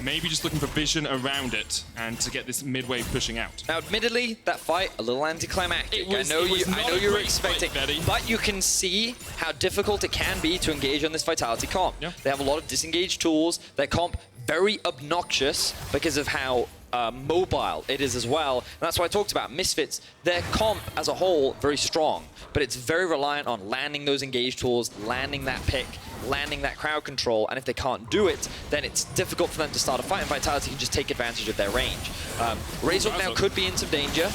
D: Maybe just looking for vision around it and to get this mid wave pushing out.
E: Now, admittedly, that fight a little anticlimactic.
D: I
E: know you were expecting,
D: fight,
E: but you can see how difficult it can be to engage on this Vitality comp.
D: Yeah.
E: They have a lot of disengaged tools. Their comp very obnoxious because of how mobile it is as well. And that's why I talked about Misfits. Their comp as a whole very strong, but it's very reliant on landing those engaged tools, landing that pick, landing that crowd control, and if they can't do it, then it's difficult for them to start a fight, and Vitality can just take advantage of their range. Razork now could be in some danger.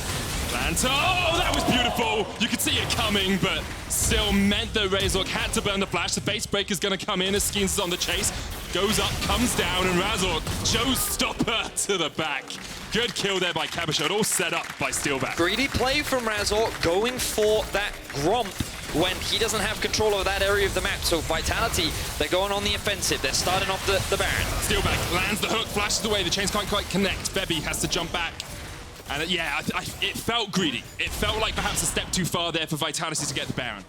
D: Lands. Oh, that was beautiful. You could see it coming, but still meant that Razork had to burn the flash. The face break is going to come in as Skeanz is on the chase. Goes up, comes down, and Razork showstopper to the back. Good kill there by Cabochard, all set up by Steelback.
E: Greedy play from Razork, going for that Gromp when he doesn't have control over that area of the map. So Vitality, they're going on the offensive. They're starting off the Baron.
D: Steelback lands the hook, flashes away. The chains can't quite connect. Febi has to jump back. And yeah, it felt greedy. It felt like perhaps a step too far there for Vitality to get the Baron.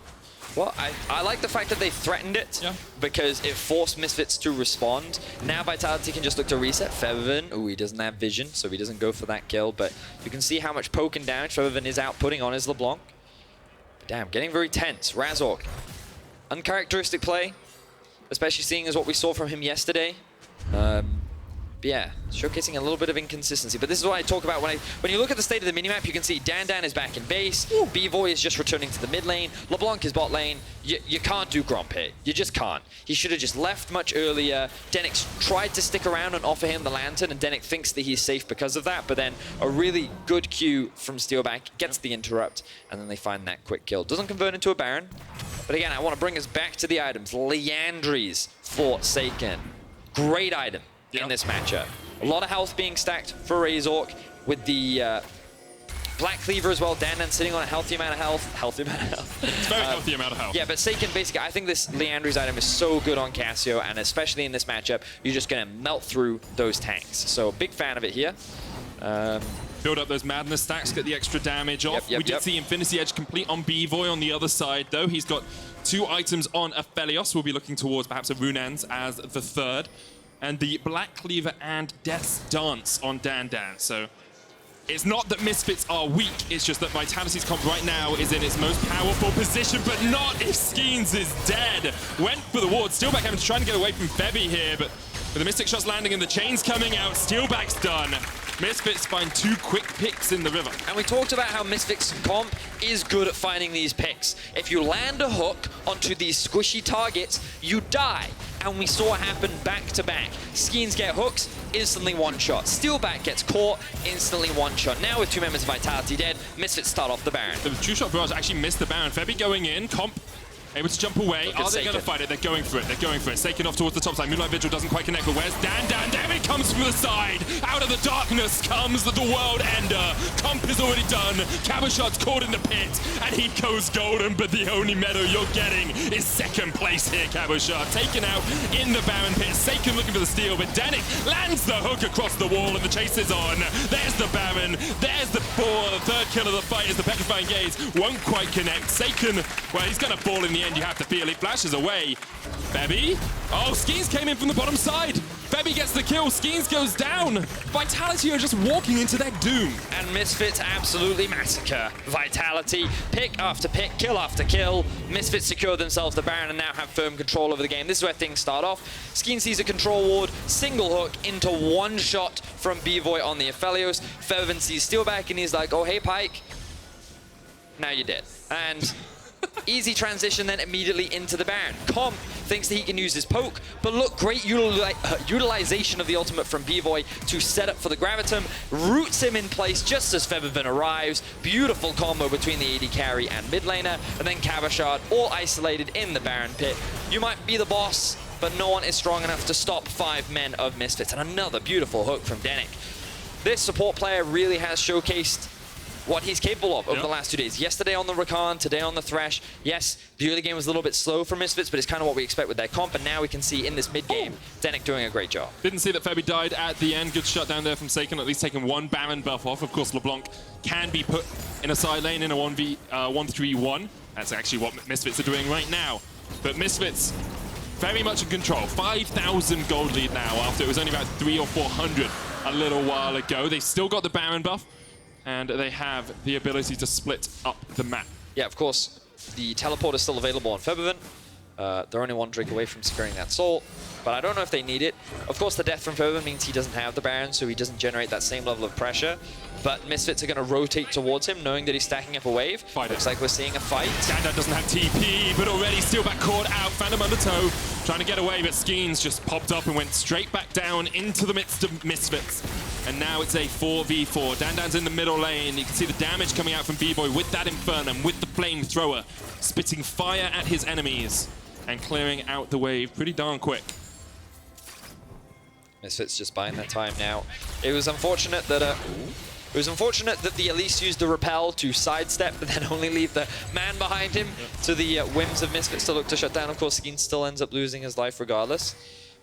E: Well, I like the fact that they threatened it because it forced Misfits to respond. Now Vitality can just look to reset. Febiven, he doesn't have vision, so he doesn't go for that kill. But you can see how much poke and damage Febiven is outputting on his LeBlanc. Damn, getting very tense. Razork, uncharacteristic play, especially seeing as what we saw from him yesterday. But yeah, showcasing a little bit of inconsistency. But this is what I talk about when you look at the state of the minimap, you can see Dan is back in base, Bvoy is just returning to the mid lane, LeBlanc is bot lane. You can't do Gromp here. You just can't. He should have just left much earlier. Denyk tried to stick around and offer him the lantern, and Denyk thinks that he's safe because of that, but then a really good Q from Steelback gets the interrupt, and then they find that quick kill. Doesn't convert into a Baron, but again, I want to bring us back to the items. Liandry's for Saken. Great item in this matchup. A lot of health being stacked for Razork with the Black Cleaver as well. Dan sitting on a healthy amount of health.
D: It's a very healthy amount of health.
E: Yeah, but Saken, basically, I think this Liandry's item is so good on Cassio, and especially in this matchup, you're just going to melt through those tanks. So big fan of it here.
D: Build up those Madness stacks, get the extra damage off. We did see Infinity Edge complete on Bvoy on the other side, though. He's got 2 items on Aphelios. We'll be looking towards perhaps a Runans as the third. And the Black Cleaver and Death's Dance on Dan. So it's not that Misfits are weak, it's just that Vitality's comp right now is in its most powerful position, but not if Skeanz is dead. Went for the ward. Steelback having to try and get away from Febi here, but with the Mystic Shots landing and the chains coming out, Steelback's done. Misfits find 2 quick picks in the river.
E: And we talked about how Misfits comp is good at finding these picks. If you land a hook onto these squishy targets, you die. And we saw it happen back to back. Skeanz get hooks, instantly one-shot. Steelback gets caught, instantly one-shot. Now with 2 members of Vitality dead, Misfits start off the Baron.
D: The two-shot barrage actually missed the Baron. Febi going in, comp able to jump away. Are they going to fight it? They're going for it. They're going for it. Saken off towards the top side. Moonlight Vigil doesn't quite connect, but where's Dan? There he comes from the side. Out of the darkness comes the world ender. Comp is already done. Cabochard's caught in the pit, and he goes golden, but the only medal you're getting is 2nd place here, Cabochard. Taken out in the Baron pit. Saken looking for the steal, but Denyk lands the hook across the wall, and the chase is on. There's the Baron. There's the 3rd kill of the fight as the Petrifying Gaze won't quite connect. Saken, well, he's going to fall in the end, you have to feel. He flashes away. Febi. Oh, Skeanz came in from the bottom side. Febi gets the kill. Skeanz goes down. Vitality are just walking into their doom.
E: And Misfits absolutely massacre Vitality. Pick after pick, kill after kill. Misfits secure themselves the Baron and now have firm control over the game. This is where things start off. Skeanz sees a control ward, single hook into 1 shot from Bvoy on the Aphelios. Febiven sees Steelback and he's like, oh, hey, Pike. Now you're dead. And easy transition then immediately into the Baron. Comp thinks that he can use his poke, but look, great utilization of the ultimate from Bvoy to set up for the Gravitum, roots him in place just as Febiven arrives. Beautiful combo between the AD carry and mid laner, and then Cabochard all isolated in the Baron pit. You might be the boss, but no one is strong enough to stop 5 men of Misfits. And another beautiful hook from Denyk. This support player really has showcased what he's capable of over the last 2 days. Yesterday on the Rakan, today on the Thresh. Yes, the early game was a little bit slow for Misfits, but it's kind of what we expect with their comp, and now we can see in this mid-game, Denyk doing a great job.
D: Didn't see that Febi died at the end. Good shutdown there from Saken, at least taking 1 Baron buff off. Of course, LeBlanc can be put in a side lane in a 1v1. That's actually what Misfits are doing right now. But Misfits very much in control. 5,000 gold lead now after it was only about 300 or 400 a little while ago. They've still got the Baron buff, and they have the ability to split up the map.
E: Yeah, of course, the teleport is still available on Febiven. They're only one drink away from securing that soul, but I don't know if they need it. Of course, the death from Febiven means he doesn't have the Baron, so he doesn't generate that same level of pressure. But Misfits are going to rotate towards him, knowing that he's stacking up a wave. Looks like we're seeing a fight.
D: Dandan doesn't have TP, but already Steelback caught out, found him under toe, trying to get away, but Skeanz just popped up and went straight back down into the midst of Misfits. And now it's a 4v4. Dandan's in the middle lane. You can see the damage coming out from Bvoy with that Infernum, with the flamethrower, spitting fire at his enemies and clearing out the wave pretty darn quick.
E: Misfits just buying their time now. It was unfortunate that the Elise used the repel to sidestep, but then only leave the man behind him to the whims of Misfits to look to shut down. Of course, Skeanz still ends up losing his life regardless.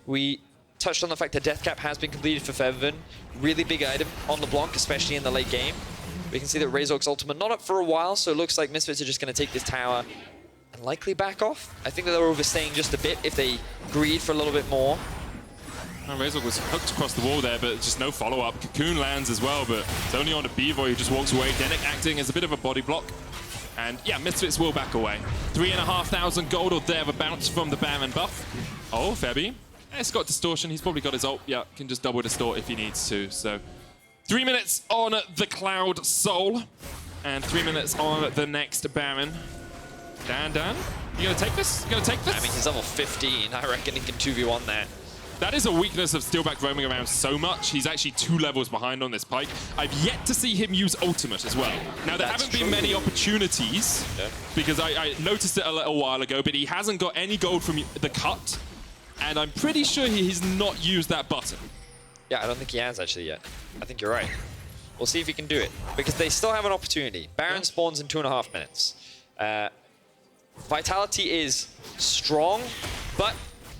E: We touched on the fact that Death Cap has been completed for Febiven. Really big item on LeBlanc, especially in the late game. We can see that Razork's ultimate not up for a while, so it looks like Misfits are just going to take this tower and likely back off. I think that they're overstaying just a bit if they greed for a little bit more.
D: Razork was hooked across the wall there, but just no follow-up. Cocoon lands as well, but it's only on to Bvoy who just walks away. Denyk acting as a bit of a body block. And yeah, Misfits will back away. 3,500 gold or thereabouts from the Baron buff. Oh, Febi. It's got distortion. He's probably got his ult. Yeah, can just double distort if he needs to. So 3 minutes on the Cloud Soul. And 3 minutes on the next Baron. Dan, you gonna take this? You gonna take this?
E: I mean, he's level 15. I reckon he can 2v1 there.
D: That is a weakness of Steelback roaming around so much. He's actually 2 levels behind on this Pike. I've yet to see him use ultimate as well. Now, there haven't been many opportunities, because I noticed it a little while ago, but he hasn't got any gold from the cut, and I'm pretty sure he's not used that button.
E: Yeah, I don't think he has actually yet. I think you're right. We'll see if he can do it, because they still have an opportunity. Baron spawns in 2.5 minutes. Vitality is strong, but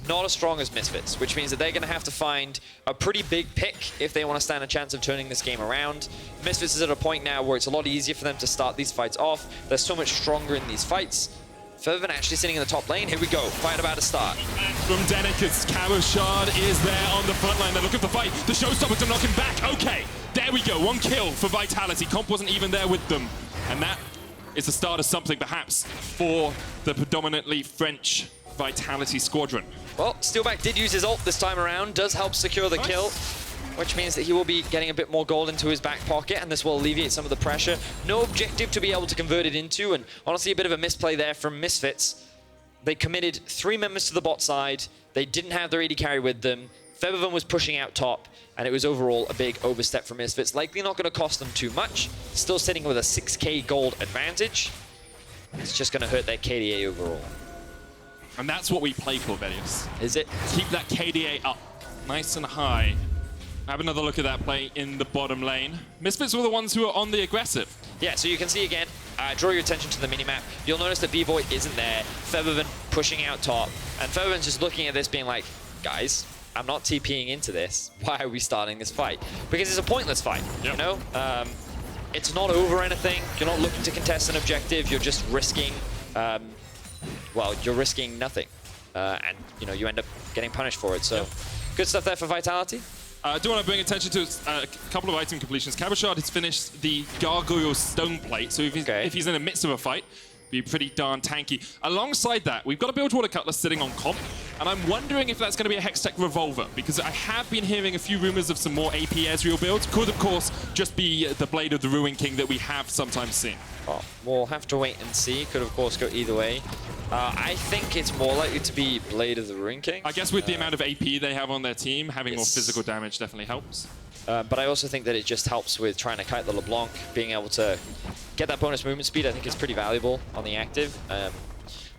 E: not as strong as Misfits, which means that they're going to have to find a pretty big pick if they want to stand a chance of turning this game around. Misfits is at a point now where it's a lot easier for them to start these fights off. They're so much stronger in these fights. Febiven actually sitting in the top lane. Here we go. Fight about to start.
D: From Denyk, as Cabochard is there on the front line. They're looking for fight. The showstopper to knock him back. Okay, there we go. 1 kill for Vitality. Comp wasn't even there with them. And that is the start of something, perhaps, for the predominantly French Vitality squadron.
E: Well, Steelback did use his ult this time around, does help secure the kill, which means that he will be getting a bit more gold into his back pocket, and this will alleviate some of the pressure. No objective to be able to convert it into, and honestly a bit of a misplay there from Misfits. They committed 3 members to the bot side, they didn't have their AD carry with them, Febiven was pushing out top, and it was overall a big overstep for Misfits. Likely not going to cost them too much, still sitting with a 6k gold advantage. It's just going to hurt their KDA overall.
D: And that's what we play for, Velius.
E: Is it?
D: Keep that KDA up, nice and high. Have another look at that play in the bottom lane. Misfits were the ones who are on the aggressive.
E: Yeah, so you can see again, draw your attention to the minimap. You'll notice that Bvoy isn't there. Febiven pushing out top. And Febiven's just looking at this being like, guys, I'm not TPing into this. Why are we starting this fight? Because it's a pointless fight, you know? It's not over anything. You're not looking to contest an objective. You're just risking... well, you're risking nothing, and you end up getting punished for it. So, good stuff there for Vitality.
D: I do want to bring attention to a couple of item completions. Cabochard has finished the Gargoyle Stone Plate, so if he's in the midst of a fight, be pretty darn tanky. Alongside that, we've got a Bilgewater Cutlass sitting on comp, and I'm wondering if that's going to be a Hextech Revolver, because I have been hearing a few rumors of some more AP Ezreal builds. Could, of course, just be the Blade of the Ruin King that we have sometimes seen.
E: Well, we'll have to wait and see. Could, of course, go either way. I think it's more likely to be Blade of the Ruin King.
D: I guess with the amount of AP they have on their team, having more physical damage definitely helps.
E: But I also think that it just helps with trying to kite the LeBlanc, being able to get that bonus movement speed. I think is pretty valuable on the active.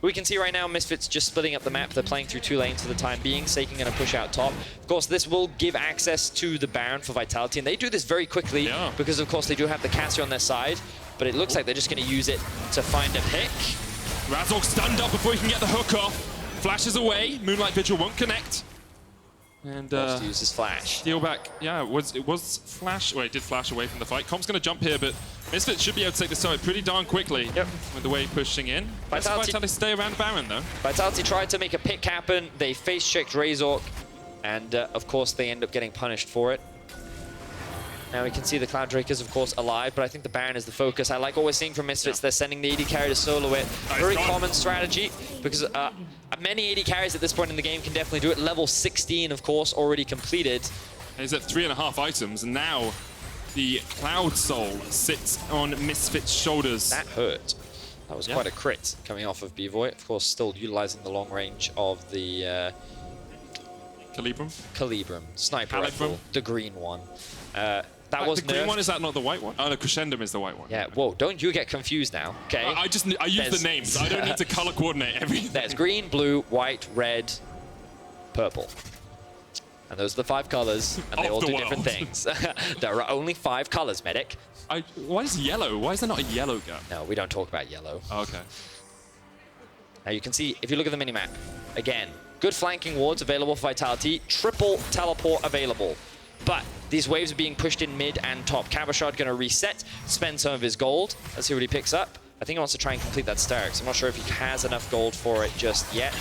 E: We can see right now Misfits just splitting up the map. They're playing through 2 lanes for the time being. Saken going to push out top. Of course, this will give access to the Baron for Vitality, and they do this very quickly because, of course, they do have the Cassie on their side. But it looks like they're just going to use it to find a pick.
D: Razork stunned up before he can get the hook off. Flashes away. Moonlight Vigil won't connect. And
E: Wants to use his flash.
D: Steelback, yeah, it was flash. Well, it did flash away from the fight. Comp's going to jump here, but Misfits should be able to take this turret pretty darn quickly.
E: Yep.
D: With the way pushing in.
E: Vitality
D: Stay around Baron, though.
E: Vitality tried to make a pick happen. They face-checked Razork, and of course they end up getting punished for it. Now we can see the Cloud Drake is, of course, alive, but I think the Baron is the focus. I like what we're seeing from Misfits. They're sending the AD carry to solo it. Very common strategy, because many AD carries at this point in the game can definitely do it. Level 16, of course, already completed.
D: He's at 3.5 items, and now the Cloud Soul sits on Misfits' shoulders.
E: That hurt. That was quite a crit coming off of Bvoy. Of course, still utilizing the long range of the Calibrum. Sniper rifle, the green one. That was
D: the green one, is that not the white one? Oh, the Crescendum is the white one.
E: Yeah, whoa, don't you get confused now, okay?
D: I use the names. I don't need to color coordinate everything.
E: There's green, blue, white, red, purple. And those are the 5 colors, and they all do different things. There are only 5 colors, medic.
D: Why is yellow? Why is there not a yellow gun?
E: No, we don't talk about yellow.
D: Oh, okay.
E: Now you can see, if you look at the minimap, again, good flanking wards available for Vitality, triple teleport available. But these waves are being pushed in mid and top. Cabochard going to reset, spend some of his gold. Let's see what he picks up. I think he wants to try and complete that Starix. I'm not sure if he has enough gold for it just yet.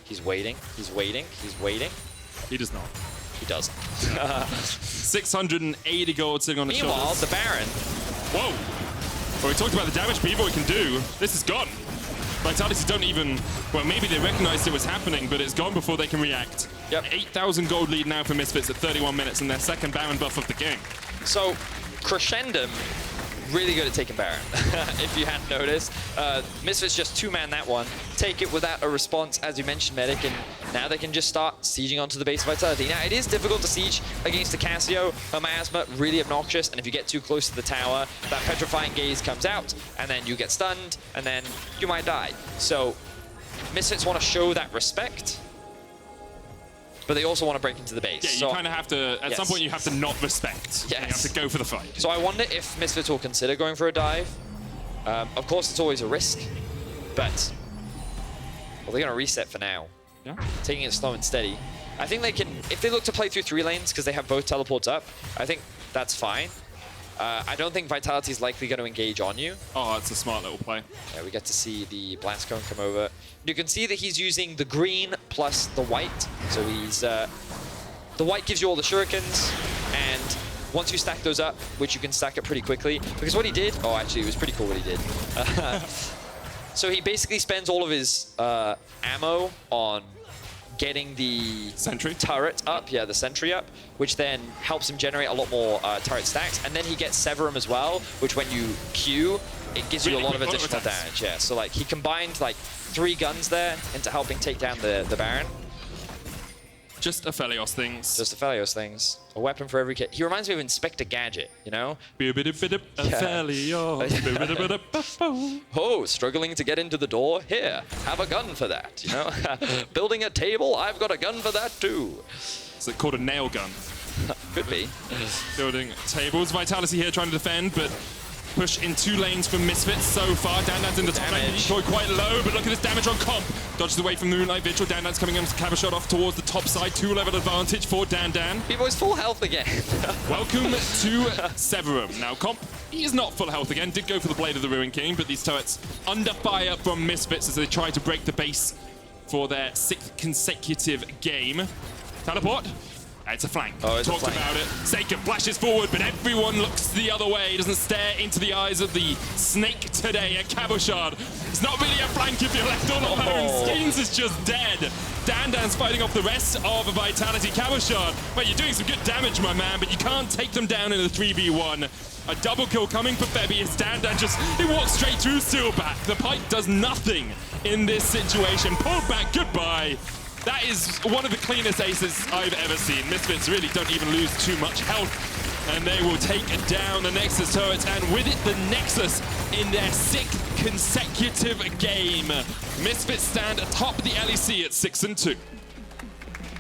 E: He's waiting, he's waiting, he's waiting.
D: He does not.
E: He doesn't.
D: 680 gold sitting on the shoulders.
E: Meanwhile, the Baron.
D: Whoa. Well, we talked about the damage Bvoy can do. This is gone. Vitality don't even, well, maybe they recognized it was happening, but it's gone before they can react.
E: Yep.
D: 8,000 gold lead now for Misfits at 31 minutes and their second Baron buff of the game.
E: So, Crescendum, really good at taking Baron, if you hadn't noticed. Misfits just 2-man that one. Take it without a response, as you mentioned, Medic, and now they can just start sieging onto the base of Vitality. Now, it is difficult to siege against the Cassio. Her miasma, really obnoxious, and if you get too close to the tower, that petrifying gaze comes out, and then you get stunned, and then you might die. So, Misfits want to show that respect, but they also want to break into the base.
D: Yeah, you kind of have to, at some point you have to not respect.
E: Yes.
D: You have to go for the fight.
E: So I wonder if Misfits will consider going for a dive. Of course, it's always a risk, but well, they're going to reset for now.
D: Yeah.
E: Taking it slow and steady. I think they can, if they look to play through 3 lanes, because they have both teleports up, I think that's fine. I don't think Vitality is likely going to engage on you.
D: Oh, it's a smart little play.
E: Yeah, we get to see the Blast Cone come over. You can see that he's using the green plus the white. So he's... the white gives you all the shurikens, and once you stack those up, which you can stack up pretty quickly, because what he did... Oh, actually, it was pretty cool what he did. So he basically spends all of his ammo on getting the
D: Sentry
E: turret up, yeah, the sentry up, which then helps him generate a lot more turret stacks. And then he gets Severum as well, which when you Q, it gives you a lot of additional damage. Yeah, so like he combined like 3 guns there into helping take down the Baron.
D: Just Aphelios things.
E: Just Aphelios things. A weapon for every kid. He reminds me of Inspector Gadget, you know? Oh, struggling to get into the door? Here, have a gun for that, you know? Building a table? I've got a gun for that too.
D: Is it called a nail gun?
E: Could be.
D: Building tables. Vitality here trying to defend, but push in 2 lanes from Misfits so far. Dandan's in the top lane. Decoy quite low, but look at this damage on Comp. Dodges away from the Moonlight Vigil. Dandan's coming in to Cabochard off towards the top side. 2-level advantage for Dandan.
E: Bvoy's full health again.
D: Welcome to Severum. Now, Comp, he is not full health again. Did go for the Blade of the Ruin King, but these turrets under fire from Misfits as they try to break the base for their 6th consecutive game. Teleport. It's a flank.
E: Oh, it's
D: Talked
E: a flank.
D: about it. Saken flashes forward, but everyone looks the other way. Doesn't stare into the eyes of the snake today at Cabochard. It's not really a flank if you're left all alone. Skeanz is just dead. Dandan's fighting off the rest of Vitality. Cabochard, well, you're doing some good damage, my man, but you can't take them down in a 3v1. A double kill coming for Febby as Dandan he walks straight through Steelback. The Pike does nothing in this situation. Pulled back, goodbye. That is one of the cleanest aces I've ever seen. Misfits really don't even lose too much health, and they will take down the Nexus turret, and with it, the Nexus in their 6th consecutive game. Misfits stand atop the LEC at 6-2.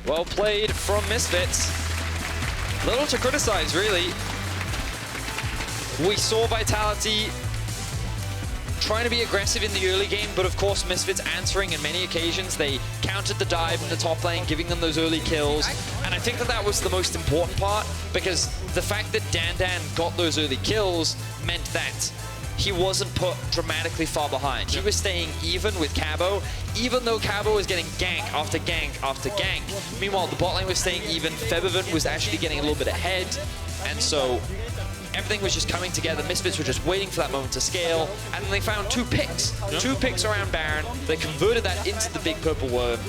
E: Well played from Misfits. Little to criticize, really. We saw Vitality trying to be aggressive in the early game, but of course Misfits answering in many occasions. They countered the dive in the top lane, giving them those early kills. And I think that that was the most important part, because the fact that Dan got those early kills meant that he wasn't put dramatically far behind. He was staying even with Cabo, even though Cabo was getting gank after gank after gank. Meanwhile, the bot lane was staying even. Febiven was actually getting a little bit ahead. And so everything was just coming together. Misfits were just waiting for that moment to scale. And then they found 2 picks. 2 picks around Baron. They converted that into the big purple worm.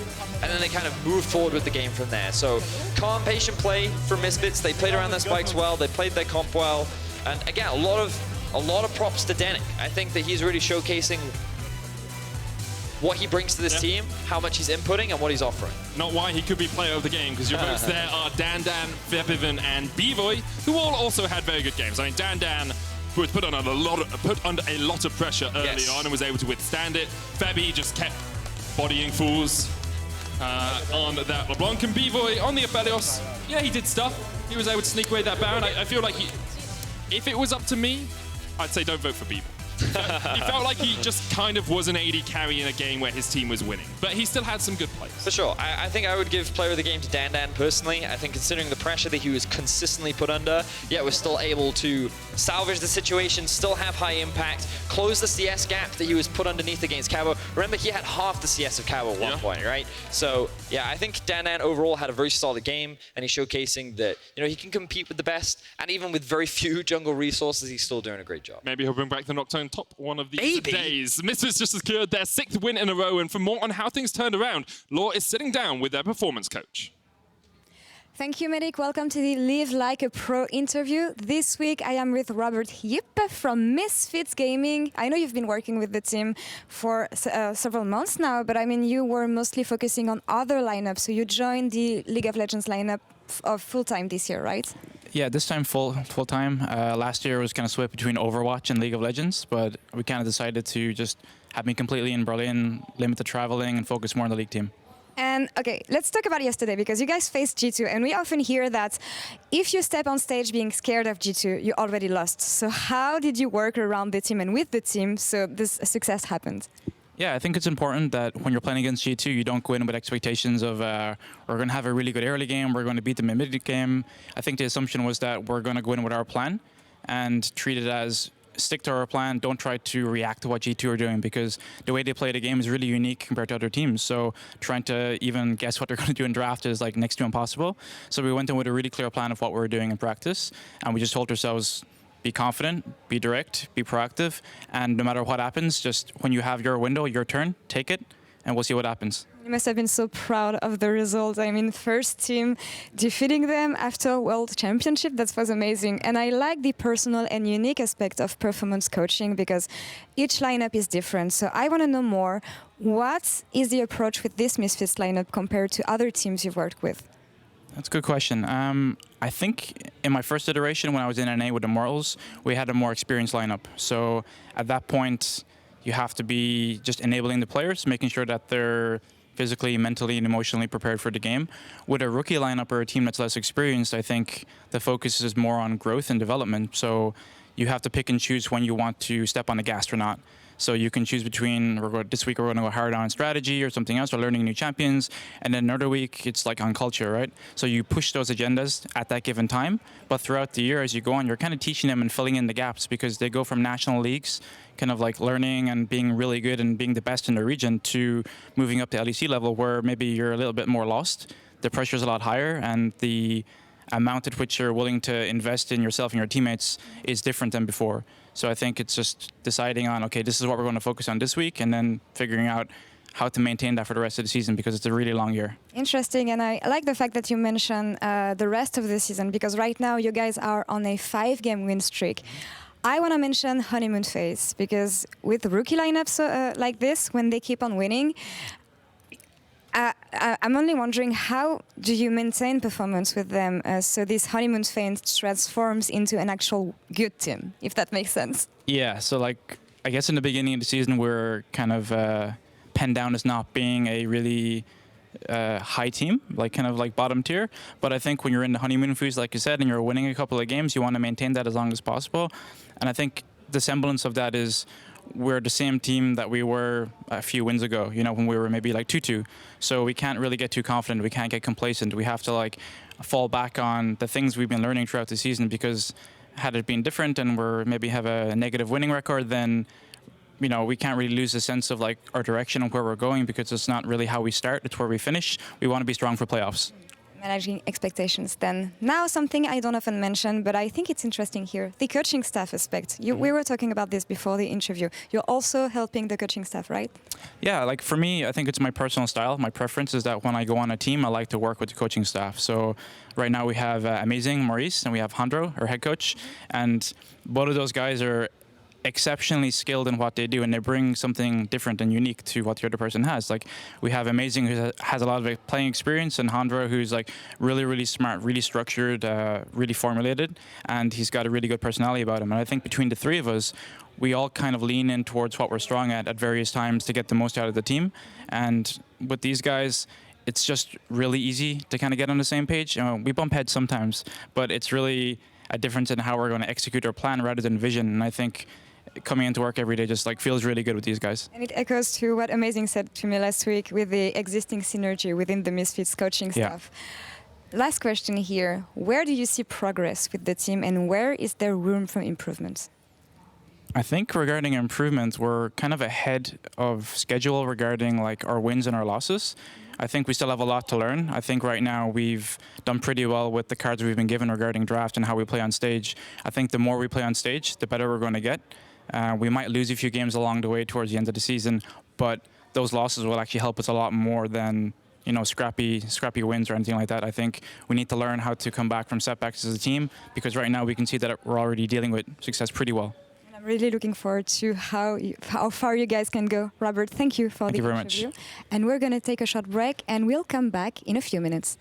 E: And then they kind of moved forward with the game from there. So calm, patient play from Misfits. They played around their spikes well. They played their comp well. And again, a lot of props to Denyk. I think that he's really showcasing what he brings to this team, how much he's inputting, and what he's offering.
D: Not why he could be player of the game, because your votes there are Dan, Febiven, and Bvoy, who all also had very good games. I mean, Dan was put under a lot of pressure early on and was able to withstand it. Febby just kept bodying fools on that LeBlanc, and Bvoy on the Aphelios. Yeah, he did stuff. He was able to sneak away that Baron. I feel like if it was up to me, I'd say don't vote for Bvoy. He felt like he just kind of was an AD carry in a game where his team was winning, but he still had some good plays.
E: For sure. I think I would give player of the game to Dan personally. I think considering the pressure that he was consistently put under, yet was still able to salvage the situation, still have high impact, close the CS gap that he was put underneath against Cabo. Remember, he had half the CS of Cabo at one point, right? So, yeah, I think Dan overall had a very solid game, and he's showcasing that, you know, he can compete with the best, and even with very few jungle resources, he's still doing a great job.
D: Maybe he'll bring back the Nocturne top one of these days. Misfits just secured their 6th win in a row, and for more on how things turned around, Law is sitting down with their performance coach.
C: Thank you, Medic. Welcome to the Live Like a Pro interview. This week I am with Robert Yip from Misfits Gaming. I know you've been working with the team for several months now, but I mean, you were mostly focusing on other lineups. So you joined the League of Legends lineup of full-time this year, right?
F: Yeah, this time full-time. Last year was kind of split between Overwatch and League of Legends, but we kind of decided to just have me completely in Berlin, limit the traveling, and focus more on the League team.
C: And okay, let's talk about yesterday, because you guys faced G2, and we often hear that if you step on stage being scared of G2, you already lost. So how did you work around the team and with the team so this success happened?
F: Yeah, I think it's important that when you're playing against G2, you don't go in with expectations of we're going to have a really good early game, we're going to beat them in mid-game. I think the assumption was that we're going to go in with our plan and treat it as stick to our plan, don't try to react to what G2 are doing, because the way they play the game is really unique compared to other teams. So trying to even guess what they're going to do in draft is like next to impossible. So we went in with a really clear plan of what we were doing in practice, and we just told ourselves, be confident, be direct, be proactive, and no matter what happens, just when you have your window, your turn, take it, and we'll see what happens.
C: You must have been so proud of the result. I mean, first team defeating them after World Championship, that was amazing. And I like the personal and unique aspect of performance coaching, because each lineup is different. So I want to know more. What is the approach with this Misfits lineup compared to other teams you've worked with?
F: That's a good question. I think in my first iteration, when I was in NA with Immortals, we had a more experienced lineup. So at that point, you have to be just enabling the players, making sure that they're physically, mentally, and emotionally prepared for the game. With a rookie lineup or a team that's less experienced, I think the focus is more on growth and development. So you have to pick and choose when you want to step on the gas or not. So you can choose between, this week we're going to go hard on strategy or something else, or learning new champions, and then another week it's like on culture, right? So you push those agendas at that given time, but throughout the year as you go on, you're kind of teaching them and filling in the gaps, because they go from national leagues, kind of like learning and being really good and being the best in the region, to moving up to LEC level where maybe you're a little bit more lost. The pressure's a lot higher, and the amount at which you're willing to invest in yourself and your teammates is different than before. So I think it's just deciding on, okay, this is what we're going to focus on this week, and then figuring out how to maintain that for the rest of the season, because it's a really long year.
C: Interesting, and I like the fact that you mentioned the rest of the season, because right now you guys are on a 5-game win streak. I want to mention honeymoon phase, because with rookie lineups like this, when they keep on winning, I'm only wondering, how do you maintain performance with them so this honeymoon phase transforms into an actual good team, if that makes sense?
F: Yeah, so like, I guess in the beginning of the season, we're kind of penned down as not being a really high team, like kind of like bottom tier. But I think when you're in the honeymoon phase, like you said, and you're winning a couple of games, you want to maintain that as long as possible. And I think the semblance of that is we're the same team that we were a few wins ago, you know, when we were maybe like 2-2. So we can't really get too confident. We can't get complacent. We have to like fall back on the things we've been learning throughout the season, because had it been different and we're maybe have a negative winning record, then you know, we can't really lose a sense of like our direction and where we're going, because it's not really how we start, it's where we finish. We want to be strong for playoffs.
C: Managing expectations then. Now something I don't often mention, but I think it's interesting here, the coaching staff aspect. We were talking about this before the interview. You're also helping the coaching staff, right?
F: Yeah, like for me, I think it's my personal style. My preference is that when I go on a team, I like to work with the coaching staff. So right now we have amazing Maurice and we have Handro, our head coach. And both of those guys are exceptionally skilled in what they do, and they bring something different and unique to what the other person has. Like we have Amazing, who has a lot of playing experience, and Handro, who's like really smart, really structured, really formulated, and he's got a really good personality about him. And I think between the three of us, we all kind of lean in towards what we're strong at various times to get the most out of the team. And with these guys, it's just really easy to kind of get on the same page. We bump heads sometimes, but it's really a difference in how we're going to execute our plan rather than vision. And I think coming into work every day just like feels really good with these guys. And
C: it echoes to what Amazing said to me last week with the existing synergy within the Misfits coaching staff. Yeah. Last question here. Where do you see progress with the team, and where is there room for improvement?
F: I think regarding improvement, we're kind of ahead of schedule regarding like our wins and our losses. I think we still have a lot to learn. I think right now we've done pretty well with the cards we've been given regarding draft and how we play on stage. I think the more we play on stage, the better we're going to get. We might lose a few games along the way towards the end of the season, but those losses will actually help us a lot more than, you know, scrappy wins or anything like that. I think we need to learn how to come back from setbacks as a team, because right now we can see that we're already dealing with success pretty well.
C: And I'm really looking forward to how far you guys can go. Robert, thank you for the interview.
F: Much.
C: And we're going to take a short break, and we'll come back in a few minutes.